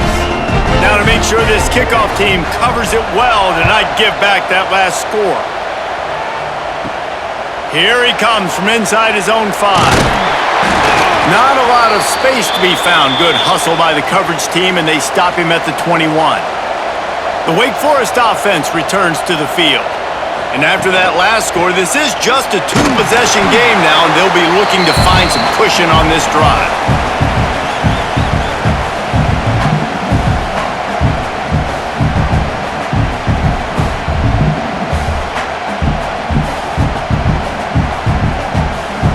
Now to make sure this kickoff team covers it well to not give back that last score. Here he comes from inside his own 5. Not a lot of space to be found. Good hustle by the coverage team, and they stop him at the 21. The Wake Forest offense returns to the field. And after that last score, this is just a 2-possession game now, and they'll be looking to find some cushion on this drive.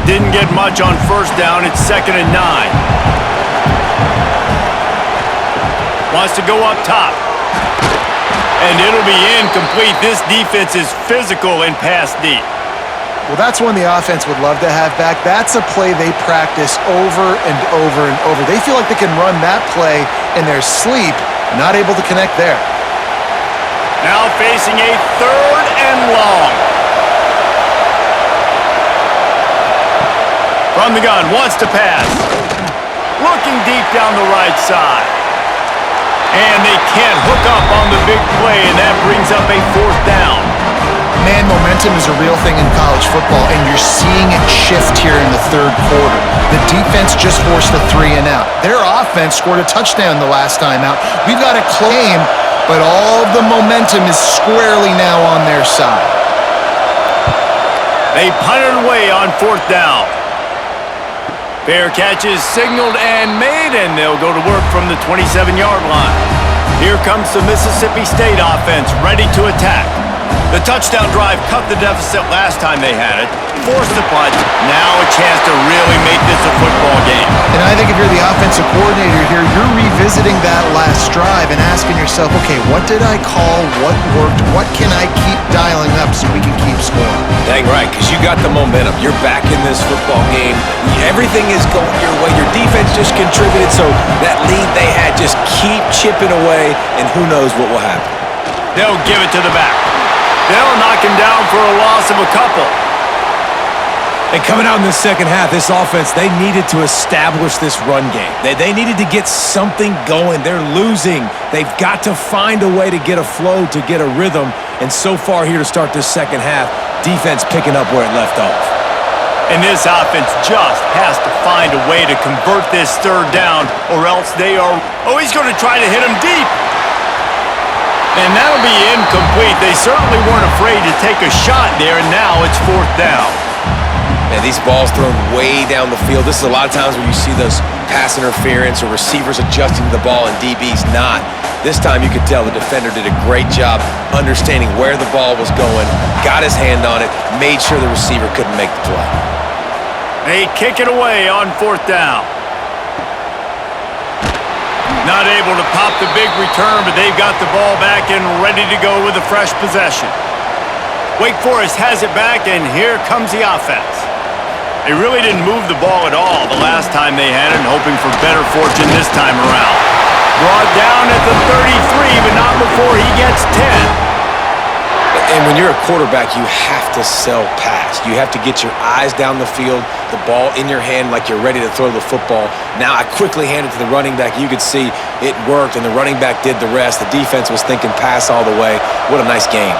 Didn't get much on first down. It's 2nd and 9. Wants to go up top. And it'll be incomplete. This defense is physical and pass deep. Well, that's one the offense would love to have back. That's a play they practice over and over and over. They feel like they can run that play in their sleep, not able to connect there. Now facing a 3rd and long. From the gun, wants to pass. Looking deep down the right side. And they can't hook up on the big play, and that brings up a 4th down. Man, momentum is a real thing in college football, and you're seeing it shift here in the 3rd quarter. The defense just forced a 3 and out. Their offense scored a touchdown the last time out. We've got a claim, but all of the momentum is squarely now on their side. They punted away on 4th down. Fair catch is signaled and made, and they'll go to work from the 27-yard line. Here comes the Mississippi State offense, ready to attack. The touchdown drive cut the deficit last time they had it, forced the punt, now a chance to really make this a football game. And I think if you're the offensive coordinator here, you're revisiting that last drive and asking yourself, okay, what did I call? What worked? What can I keep dialing up so we can keep scoring? Dang right, because you got the momentum. You're back in this football game. Everything is going your way. Your defense just contributed, so that lead they had, just keep chipping away, and who knows what will happen. They'll give it to the back. They'll knock him down for a loss of a couple. And coming out in the second half, this offense, they needed to establish this run game. They needed to get something going. They're losing. They've got to find a way to get a flow, to get a rhythm. And so far here to start this second half, defense picking up where it left off. And this offense just has to find a way to convert this 3rd down, or else they are... Oh, he's going to try to hit him deep. And that'll be incomplete. They certainly weren't afraid to take a shot there, and now it's 4th down. And these balls thrown way down the field. This is a lot of times where you see those pass interference or receivers adjusting to the ball and DBs not. This time you could tell the defender did a great job understanding where the ball was going, got his hand on it, made sure the receiver couldn't make the play. They kick it away on 4th down. Not able to pop the big return, but they've got the ball back and ready to go with a fresh possession. Wake Forest has it back, and here comes the offense. They really didn't move the ball at all the last time they had it, hoping for better fortune this time around. Brought down at the 33, but not before he gets 10. And when you're a quarterback, you have to sell pass. You have to get your eyes down the field, the ball in your hand like you're ready to throw the football. Now I quickly hand it to the running back. You could see it worked, and the running back did the rest. The defense was thinking pass all the way. What a nice game.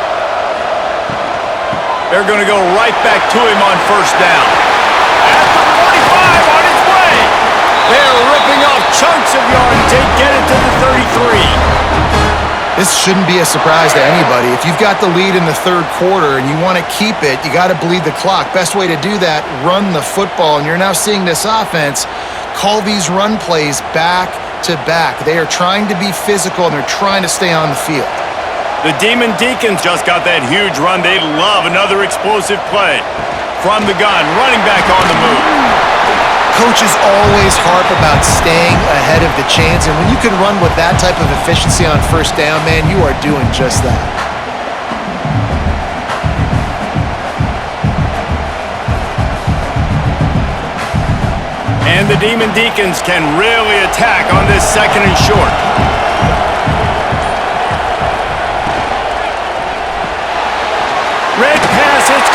They're going to go right back to him on 1st down. At the 45 on its way. They're ripping off chunks of yardage. They get it to the 33. This shouldn't be a surprise to anybody. If you've got the lead in the 3rd quarter and you want to keep it, you got to bleed the clock. Best way to do that, run the football. And you're now seeing this offense call these run plays back to back. They are trying to be physical, and they're trying to stay on the field. The Deacons just got that huge run. They love another explosive play. From the gun, running back on the move. Coaches always harp about staying ahead of the chains, and when you can run with that type of efficiency on 1st down, man, you are doing just that. And the Deacons can really attack on this 2nd and short.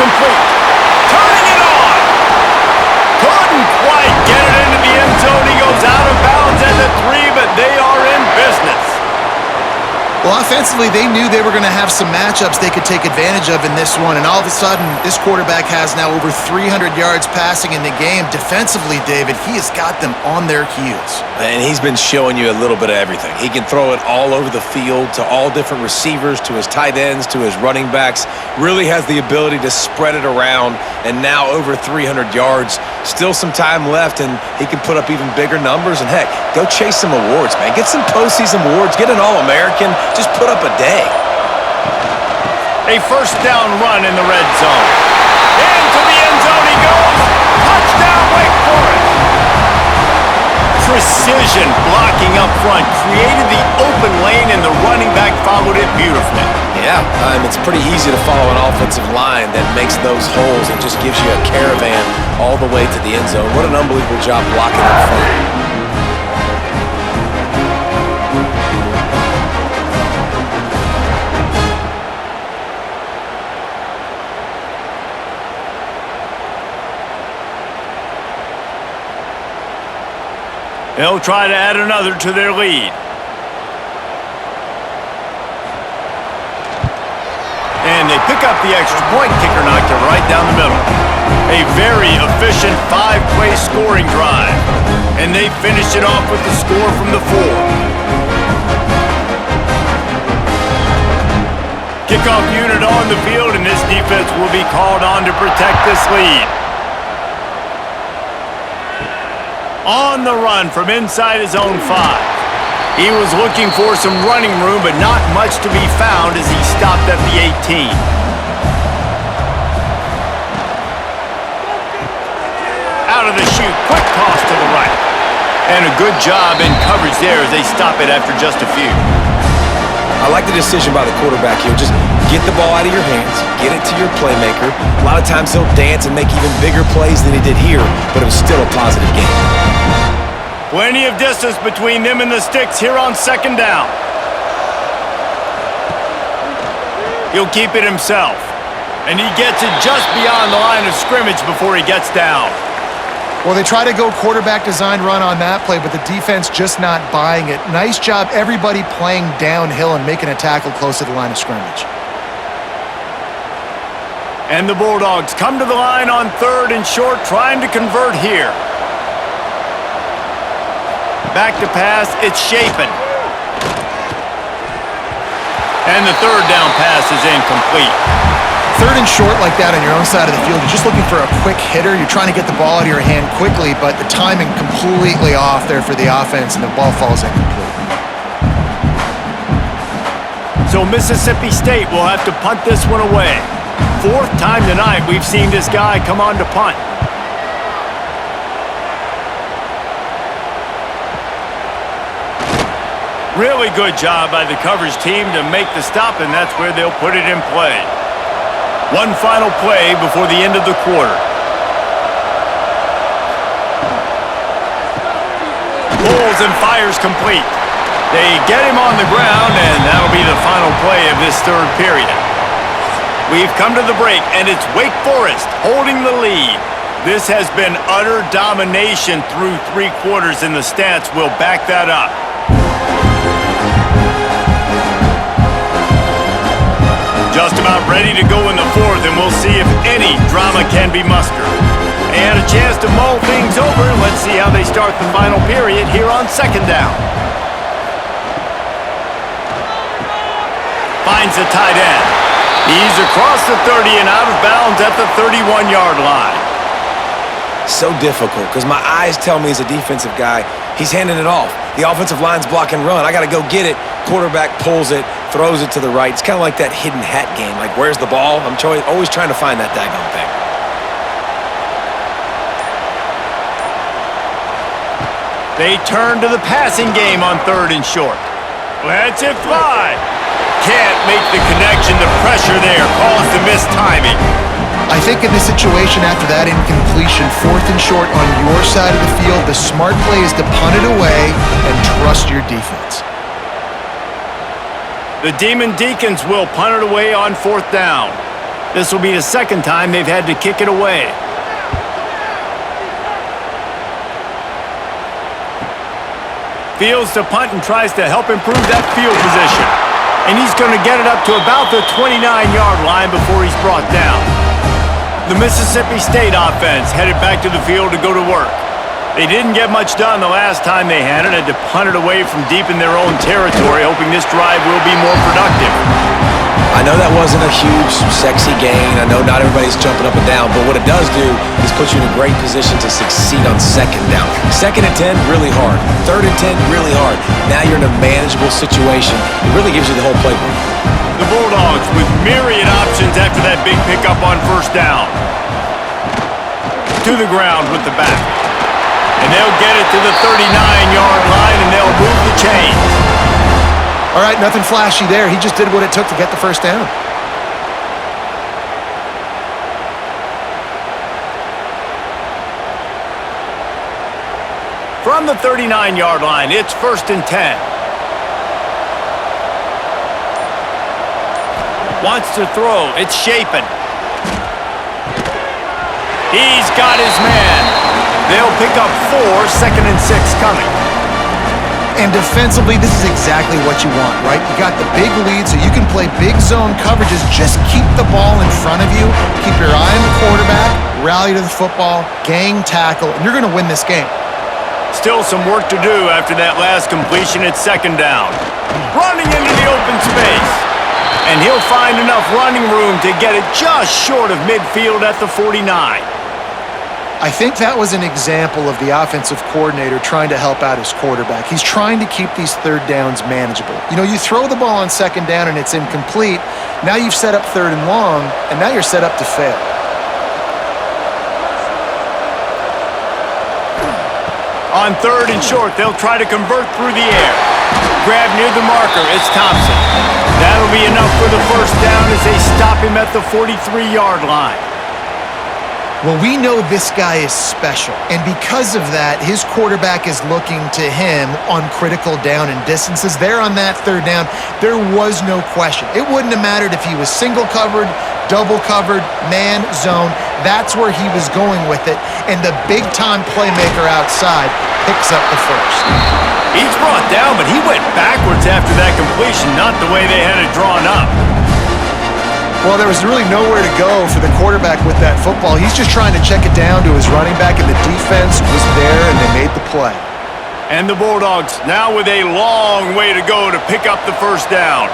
complete. Turning it on. Couldn't quite get it into the end zone. He goes out of bounds at the 3, but they are in business. Well, offensively, they knew they were going to have some matchups they could take advantage of in this one, and all of a sudden, this quarterback has now over 300 yards passing in the game. Defensively, David, he has got them on their heels. And he's been showing you a little bit of everything. He can throw it all over the field to all different receivers, to his tight ends, to his running backs. Really has the ability to spread it around, and now over 300 yards. Still some time left, and he can put up even bigger numbers. And, heck, go chase some awards, man. Get some postseason awards. Get an All-American. Just put up a day. A first down run in the red zone. Into the end zone he goes. Touchdown, Wake Forest. Precision blocking up front created the open lane, and the running back followed it beautifully. Yeah, it's pretty easy to follow an offensive line that makes those holes and just gives you a caravan all the way to the end zone. What an unbelievable job blocking up front. They'll try to add another to their lead. And they pick up the extra point. Kicker knocked it right down the middle. A very efficient 5-play scoring drive. And they finish it off with the score from the 4. Kickoff unit on the field, and this defense will be called on to protect this lead. On the run from inside his own 5. He was looking for some running room, but not much to be found as he stopped at the 18. Out of the chute, quick toss to the right. And a good job in coverage there as they stop it after just a few. I like the decision by the quarterback here. Just get the ball out of your hands, get it to your playmaker. A lot of times he'll dance and make even bigger plays than he did here, but it was still a positive game. Plenty of distance between them and the sticks here on second down. He'll keep it himself. And he gets it just beyond the line of scrimmage before he gets down. Well, they try to go quarterback design run on that play, but the defense just not buying it. Nice job, everybody playing downhill and making a tackle close to the line of scrimmage. And the Bulldogs come to the line on 3rd and short, trying to convert here. Back to pass, it's Shapen. And the 3rd down pass is incomplete. 3rd and short like that on your own side of the field, you're just looking for a quick hitter. You're trying to get the ball out of your hand quickly, but the timing completely off there for the offense, and the ball falls incomplete. So Mississippi State will have to punt this one away. 4th time tonight we've seen this guy come on to punt. Really good job by the coverage team to make the stop, and that's where they'll put it in play. One final play before the end of the quarter. Pulls and fires complete. They get him on the ground, and that'll be the final play of this 3rd period. We've come to the break, and it's Wake Forest holding the lead. This has been utter domination through 3 quarters, and the stats will back that up. Just about ready to go in the 4th, and we'll see if any drama can be mustered. They had a chance to mull things over, and let's see how they start the final period here on 2nd down. Finds the tight end. He's across the 30 and out of bounds at the 31-yard line. So difficult, because my eyes tell me as a defensive guy, he's handing it off. The offensive line's block and run. I got to go get it. Quarterback pulls it, throws it to the right. It's kind of like that hidden hat game. Like, where's the ball? I'm always trying to find that daggone thing. They turn to the passing game on 3rd and short. Lets it fly. Can't make the connection. The pressure there caused the missed timing. I think in this situation after that incompletion, 4th and short on your side of the field, the smart play is to punt it away and trust your defense. The Deacons will punt it away on 4th down. This will be the second time they've had to kick it away. Fields to punt and tries to help improve that field position. And he's going to get it up to about the 29-yard line before he's brought down. The Mississippi State offense headed back to the field to go to work. They didn't get much done the last time they had it to punt it away from deep in their own territory, hoping this drive will be more productive. I know that wasn't a huge, sexy gain. I know not everybody's jumping up and down, but what it does do is put you in a great position to succeed on second down. Second and 10, really hard. Third and 10, really hard. Now you're in a manageable situation. It really gives you the whole playbook. The Bulldogs with myriad options after that big pickup on first down. To the ground with the back. And they'll get it to the 39-yard line, and they'll move the chains. All right, nothing flashy there. He just did what it took to get the first down. From the 39-yard line, it's 1st and 10. Wants to throw. It's Shapen. He's got his man. They'll pick up 4, 2nd and 6 coming. And defensively, this is exactly what you want, right? You got the big lead, so you can play big zone coverages. Just keep the ball in front of you. Keep your eye on the quarterback. Rally to the football. Gang tackle. And you're going to win this game. Still some work to do after that last completion at 2nd down. Running into the open space. And he'll find enough running room to get it just short of midfield at the 49. I think that was an example of the offensive coordinator trying to help out his quarterback. He's trying to keep these third downs manageable. You know, you throw the ball on 2nd down and it's incomplete. Now you've set up 3rd and long, and now you're set up to fail. On 3rd and short, they'll try to convert through the air. Grab near the marker, it's Thompson. That'll be enough for the first down as they stop him at the 43-yard line. Well, we know this guy is special, and because of that, his quarterback is looking to him on critical down and distances. There on that 3rd down, there was no question. It wouldn't have mattered if he was single covered, double covered, man, zone. That's where he was going with it, and the big-time playmaker outside picks up the first. He's brought down, but he went backwards after that completion, not the way they had it drawn up. Well, there was really nowhere to go for the quarterback with that football. He's just trying to check it down to his running back, and the defense was there, and they made the play. And the Bulldogs now with a long way to go to pick up the first down.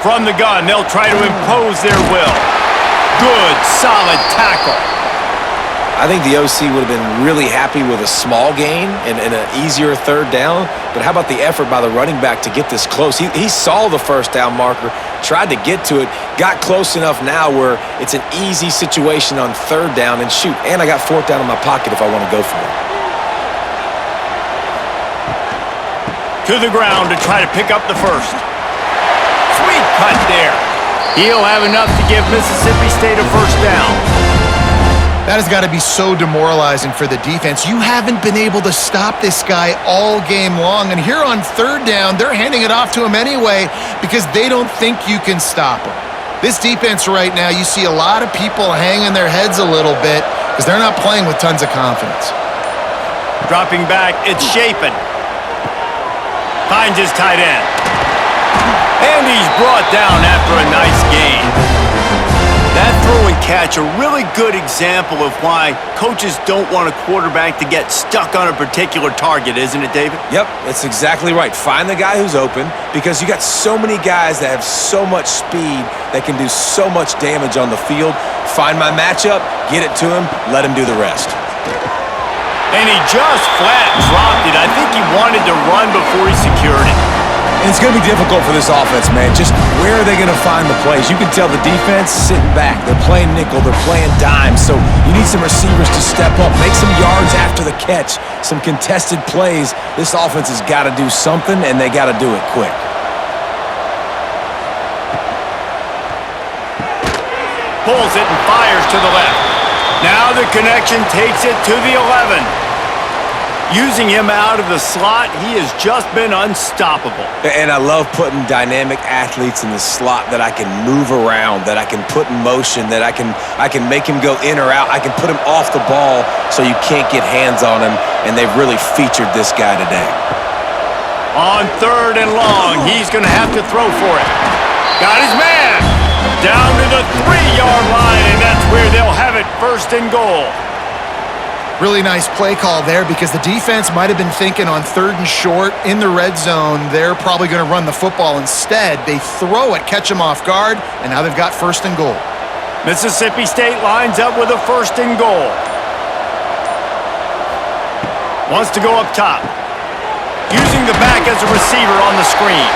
From the gun, they'll try to impose their will. Good, solid tackle. I think the OC would have been really happy with a small gain and an easier 3rd down. But how about the effort by the running back to get this close? He saw the first down marker, tried to get to it, got close enough now where it's an easy situation on 3rd down, and shoot, and I got 4th down in my pocket if I want to go for it. To the ground to try to pick up the first. Sweet cut there. He'll have enough to give Mississippi State a first down. That has got to be so demoralizing for the defense. You haven't been able to stop this guy all game long, and here on 3rd down, they're handing it off to him anyway because they don't think you can stop him. This defense right now, you see a lot of people hanging their heads a little bit because they're not playing with tons of confidence. Dropping back, it's Shapen. Finds his tight end. And he's brought down after a nice gain. That throw and catch, a really good example of why coaches don't want a quarterback to get stuck on a particular target, isn't it, David? Yep, that's exactly right. Find the guy who's open because you got so many guys that have so much speed that can do so much damage on the field. Find my matchup, get it to him, let him do the rest. And he just flat dropped it. I think he wanted to run before he secured it. And it's going to be difficult for this offense, man. Just where are they going to find the plays? You can tell the defense sitting back. They're playing nickel. They're playing dime. So you need some receivers to step up, make some yards after the catch, some contested plays. This offense has got to do something, and they got to do it quick. Pulls it and fires to the left. Now the connection takes it to the 11. Using him out of the slot, he has just been unstoppable. And I love putting dynamic athletes in the slot that I can move around, that I can put in motion, that I can make him go in or out. I can put him off the ball so you can't get hands on him, and they've really featured this guy today. On 3rd and long, he's going to have to throw for it. Got his man. Down to the 3-yard line, and that's where they'll have it 1st and goal. Really nice play call there because the defense might have been thinking on 3rd and short in the red zone, they're probably going to run the football. Instead, they throw it, catch them off guard, and now they've got 1st and goal. Mississippi State lines up with a 1st and goal. Wants to go up top. Using the back as a receiver on the screen.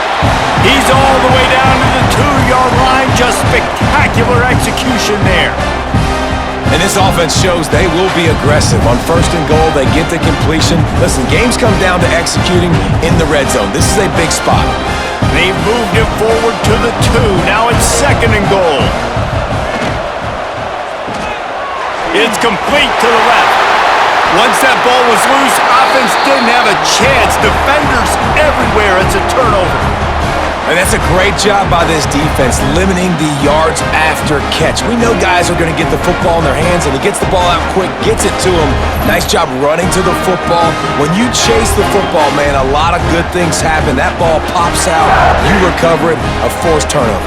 He's all the way down to the 2-yard line. Just spectacular execution there. And this offense shows they will be aggressive. On 1st and goal, they get the completion. Listen, games come down to executing in the red zone. This is a big spot. They've moved it forward to the 2. Now it's 2nd and goal. It's complete to the left. Once that ball was loose, offense didn't have a chance. Defenders everywhere. It's a turnover. And that's a great job by this defense, limiting the yards after catch. We know guys are going to get the football in their hands, and he gets the ball out quick, gets it to him. Nice job running to the football. When you chase the football, man, a lot of good things happen. That ball pops out, you recover it, a forced turnover.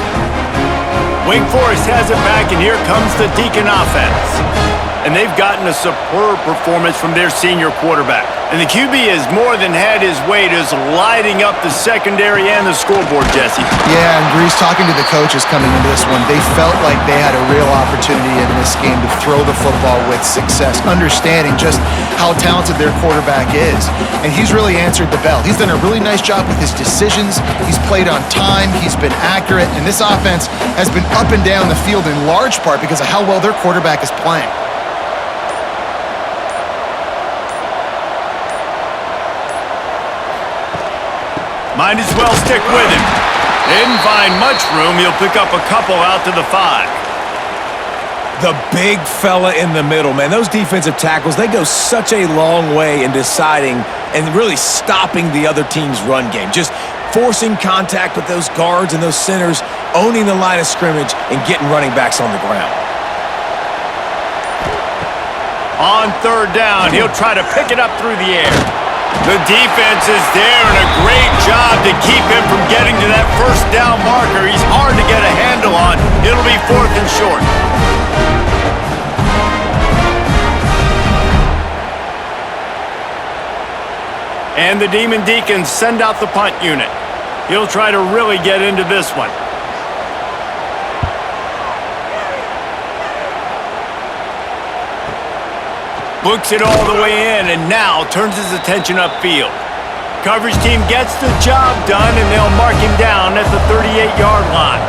Wake Forest has it back, and here comes the Deacon offense. And they've gotten a superb performance from their senior quarterback. And the QB has more than had his way, just lighting up the secondary and the scoreboard, Jesse. Yeah, and Grease, talking to the coaches coming into this one, they felt like they had a real opportunity in this game to throw the football with success, understanding just how talented their quarterback is. And he's really answered the bell. He's done a really nice job with his decisions. He's played on time. He's been accurate. And this offense has been up and down the field in large part because of how well their quarterback is playing. Might as well stick with him. Didn't find much room. He'll pick up a couple out to the 5. The big fella in the middle, man. Those defensive tackles, they go such a long way in deciding and really stopping the other team's run game. Just forcing contact with those guards and those centers, owning the line of scrimmage, and getting running backs on the ground. On 3rd down, he'll try to pick it up through the air. The defense is there, and a great job to keep him from getting to that 1st down marker. He's hard to get a handle on. It'll be 4th and short. And the Demon Deacons send out the punt unit. He'll try to really get into this one. Looks it all the way in, and now turns his attention upfield. Coverage team gets the job done, and they'll mark him down at the 38-yard line.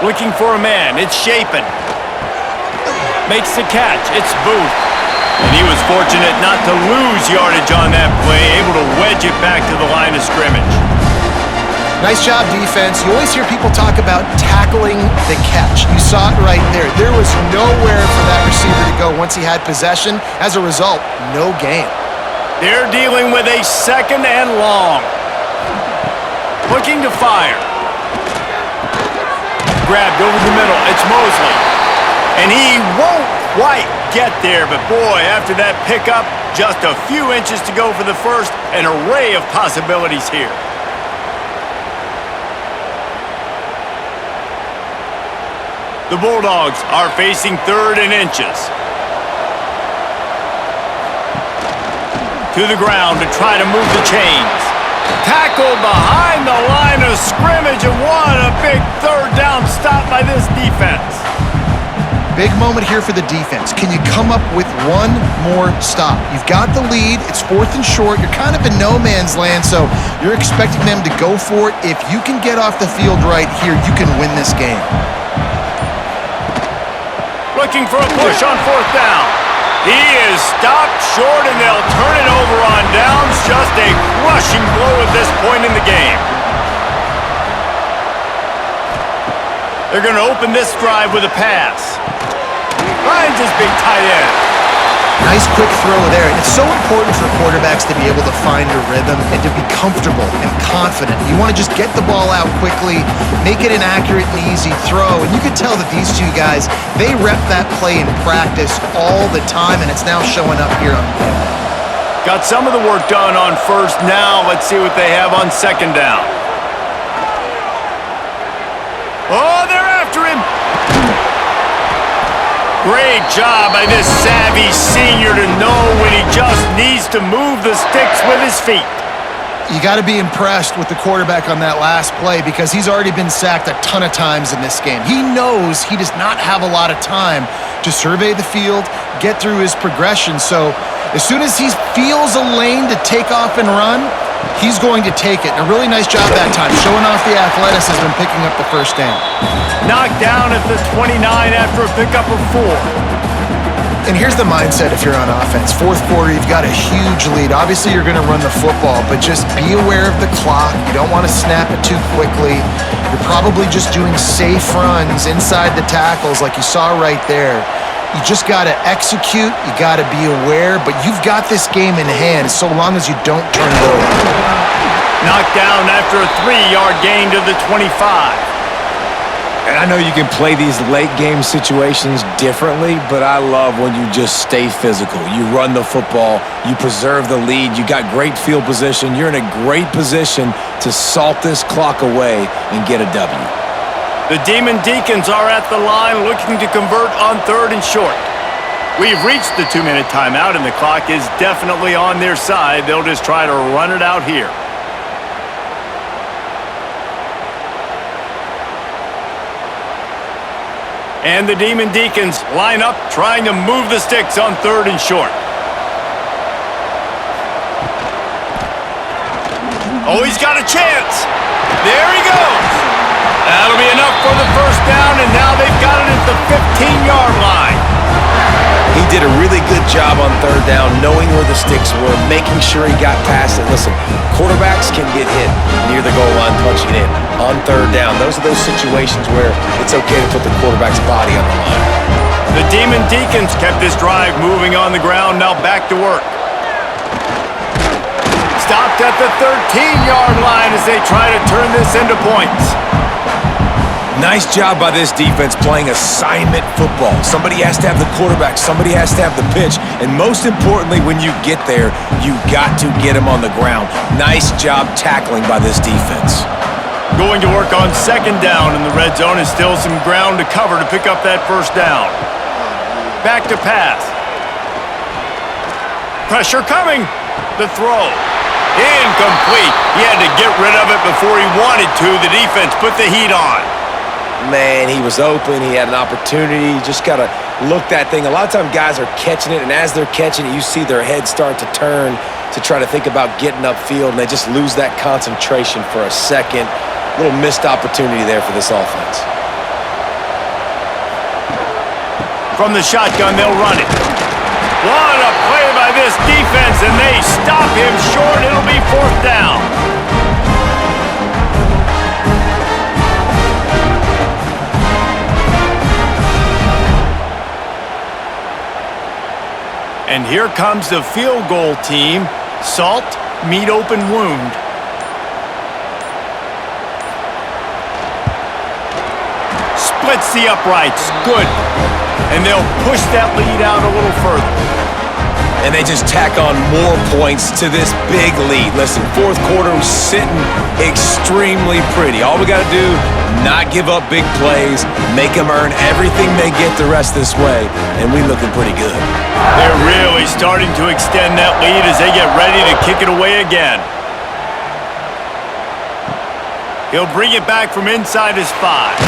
Looking for a man. It's Shapen. Makes the catch. It's Booth. And he was fortunate not to lose yardage on that play, able to wedge it back to the line of scrimmage. Nice job, defense. You always hear people talk about tackling the catch. You saw it right there. There was nowhere for that receiver to go once he had possession. As a result, no gain. They're dealing with a 2nd and long. Looking to fire. Grabbed over the middle. It's Mosley. And he won't quite get there, but boy, after that pickup, just a few inches to go for the 1st. An array of possibilities here. The Bulldogs are facing 3rd and inches. To the ground to try to move the chains. Tackled behind the line of scrimmage, and what a big 3rd down stop by this defense. Big moment here for the defense. Can you come up with one more stop? You've got the lead. It's 4th and short. You're kind of in no man's land, so you're expecting them to go for it. If you can get off the field right here, you can win this game. Looking for a push on 4th down. He is stopped short, and they'll turn it over on downs. Just a crushing blow at this point in the game. They're going to open this drive with a pass. Finds his big tight end. Nice quick throw there. And it's so important for quarterbacks to be able to find a rhythm and to be comfortable and confident. You want to just get the ball out quickly, make it an accurate and easy throw. And you can tell that these two guys, they rep that play in practice all the time, and it's now showing up here on the field. Got some of the work done on first. Now let's see what they have on second down. Oh, they're after him. Great job by this savvy senior to know when he just needs to move the sticks with his feet. You got to be impressed with the quarterback on that last play because he's already been sacked a ton of times in this game. He knows he does not have a lot of time to survey the field, get through his progression. So as soon as he feels a lane to take off and run, he's going to take it. And a really nice job that time, showing off the athleticism and picking up the first down. Knocked down at the 29 after a pickup of 4. And here's the mindset if you're on offense. Fourth quarter, you've got a huge lead. Obviously, you're going to run the football, but just be aware of the clock. You don't want to snap it too quickly. You're probably just doing safe runs inside the tackles like you saw right there. You just got to execute. You got to be aware, but you've got this game in hand so long as you don't turn it over. Knocked down after a 3-yard gain to the 25. And I know you can play these late game situations differently, but I love when you just stay physical. You run the football, you preserve the lead, you got great field position. You're in a great position to salt this clock away and get a W. The Deacons are at the line looking to convert on 3rd and short. We've reached the 2-minute timeout, and the clock is definitely on their side. They'll just try to run it out here. And the Deacons line up, trying to move the sticks on 3rd and short. Oh, he's got a chance. There he goes. That'll be enough for the first down, and now they've got it at the 15-yard line. He did a really good job on 3rd down, knowing where the sticks were, making sure he got past it. Listen, quarterbacks can get hit near the goal line punching it in. On 3rd down, those are those situations where it's okay to put the quarterback's body on the line. The Deacons kept this drive moving on the ground, now back to work. Stopped at the 13-yard line as they try to turn this into points. Nice job by this defense playing assignment football. Somebody has to have the quarterback, somebody has to have the pitch, and most importantly, when you get there, you got to get him on the ground. Nice job tackling by this defense. Going to work on 2nd down in the red zone, and still some ground to cover to pick up that first down. Back to pass. Pressure coming. The throw. Incomplete. He had to get rid of it before he wanted to. The defense put the heat on. Man, he was open. He had an opportunity. You just got to look that thing. A lot of times guys are catching it, and as they're catching it, you see their head start to turn to try to think about getting upfield, and they just lose that concentration for a second. A little missed opportunity there for this offense. From the shotgun, they'll run it. What a play by this defense, and they stop him short. It'll be 4th down. And here comes the field goal team. Salt, meet open wound. Splits the uprights. Good. And they'll push that lead out a little further. And they just tack on more points to this big lead. Listen, 4th quarter was sitting extremely pretty. All we got to do, not give up big plays, make them earn everything they get the rest this way, and we looking pretty good. They're really starting to extend that lead as they get ready to kick it away again. He'll bring it back from inside his 5.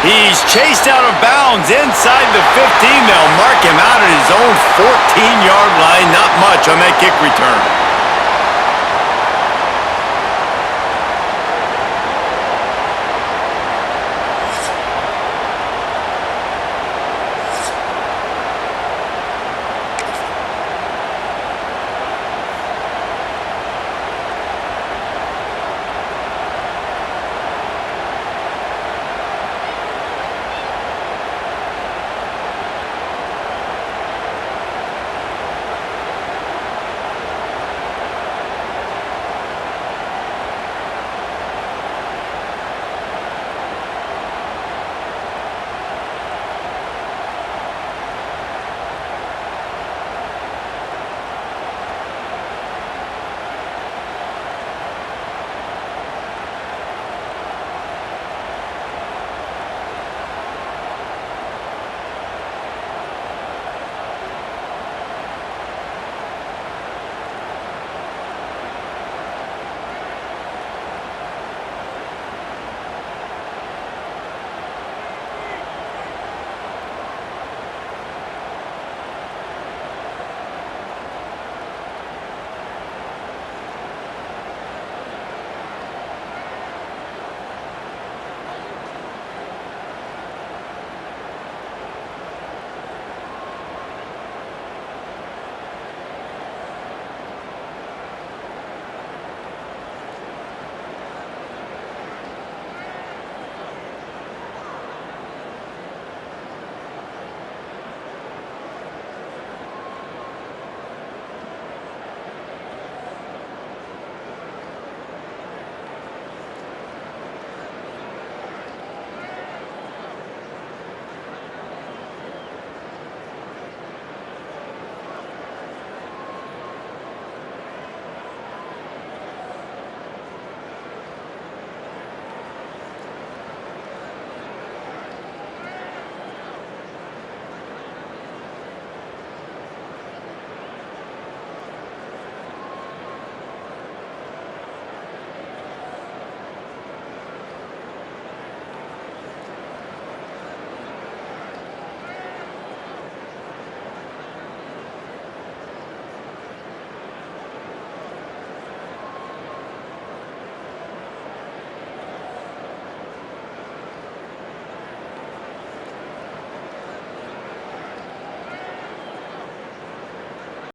He's chased out of bounds inside the 15. They'll mark him out at his own 14-yard line. Not much on that kick return.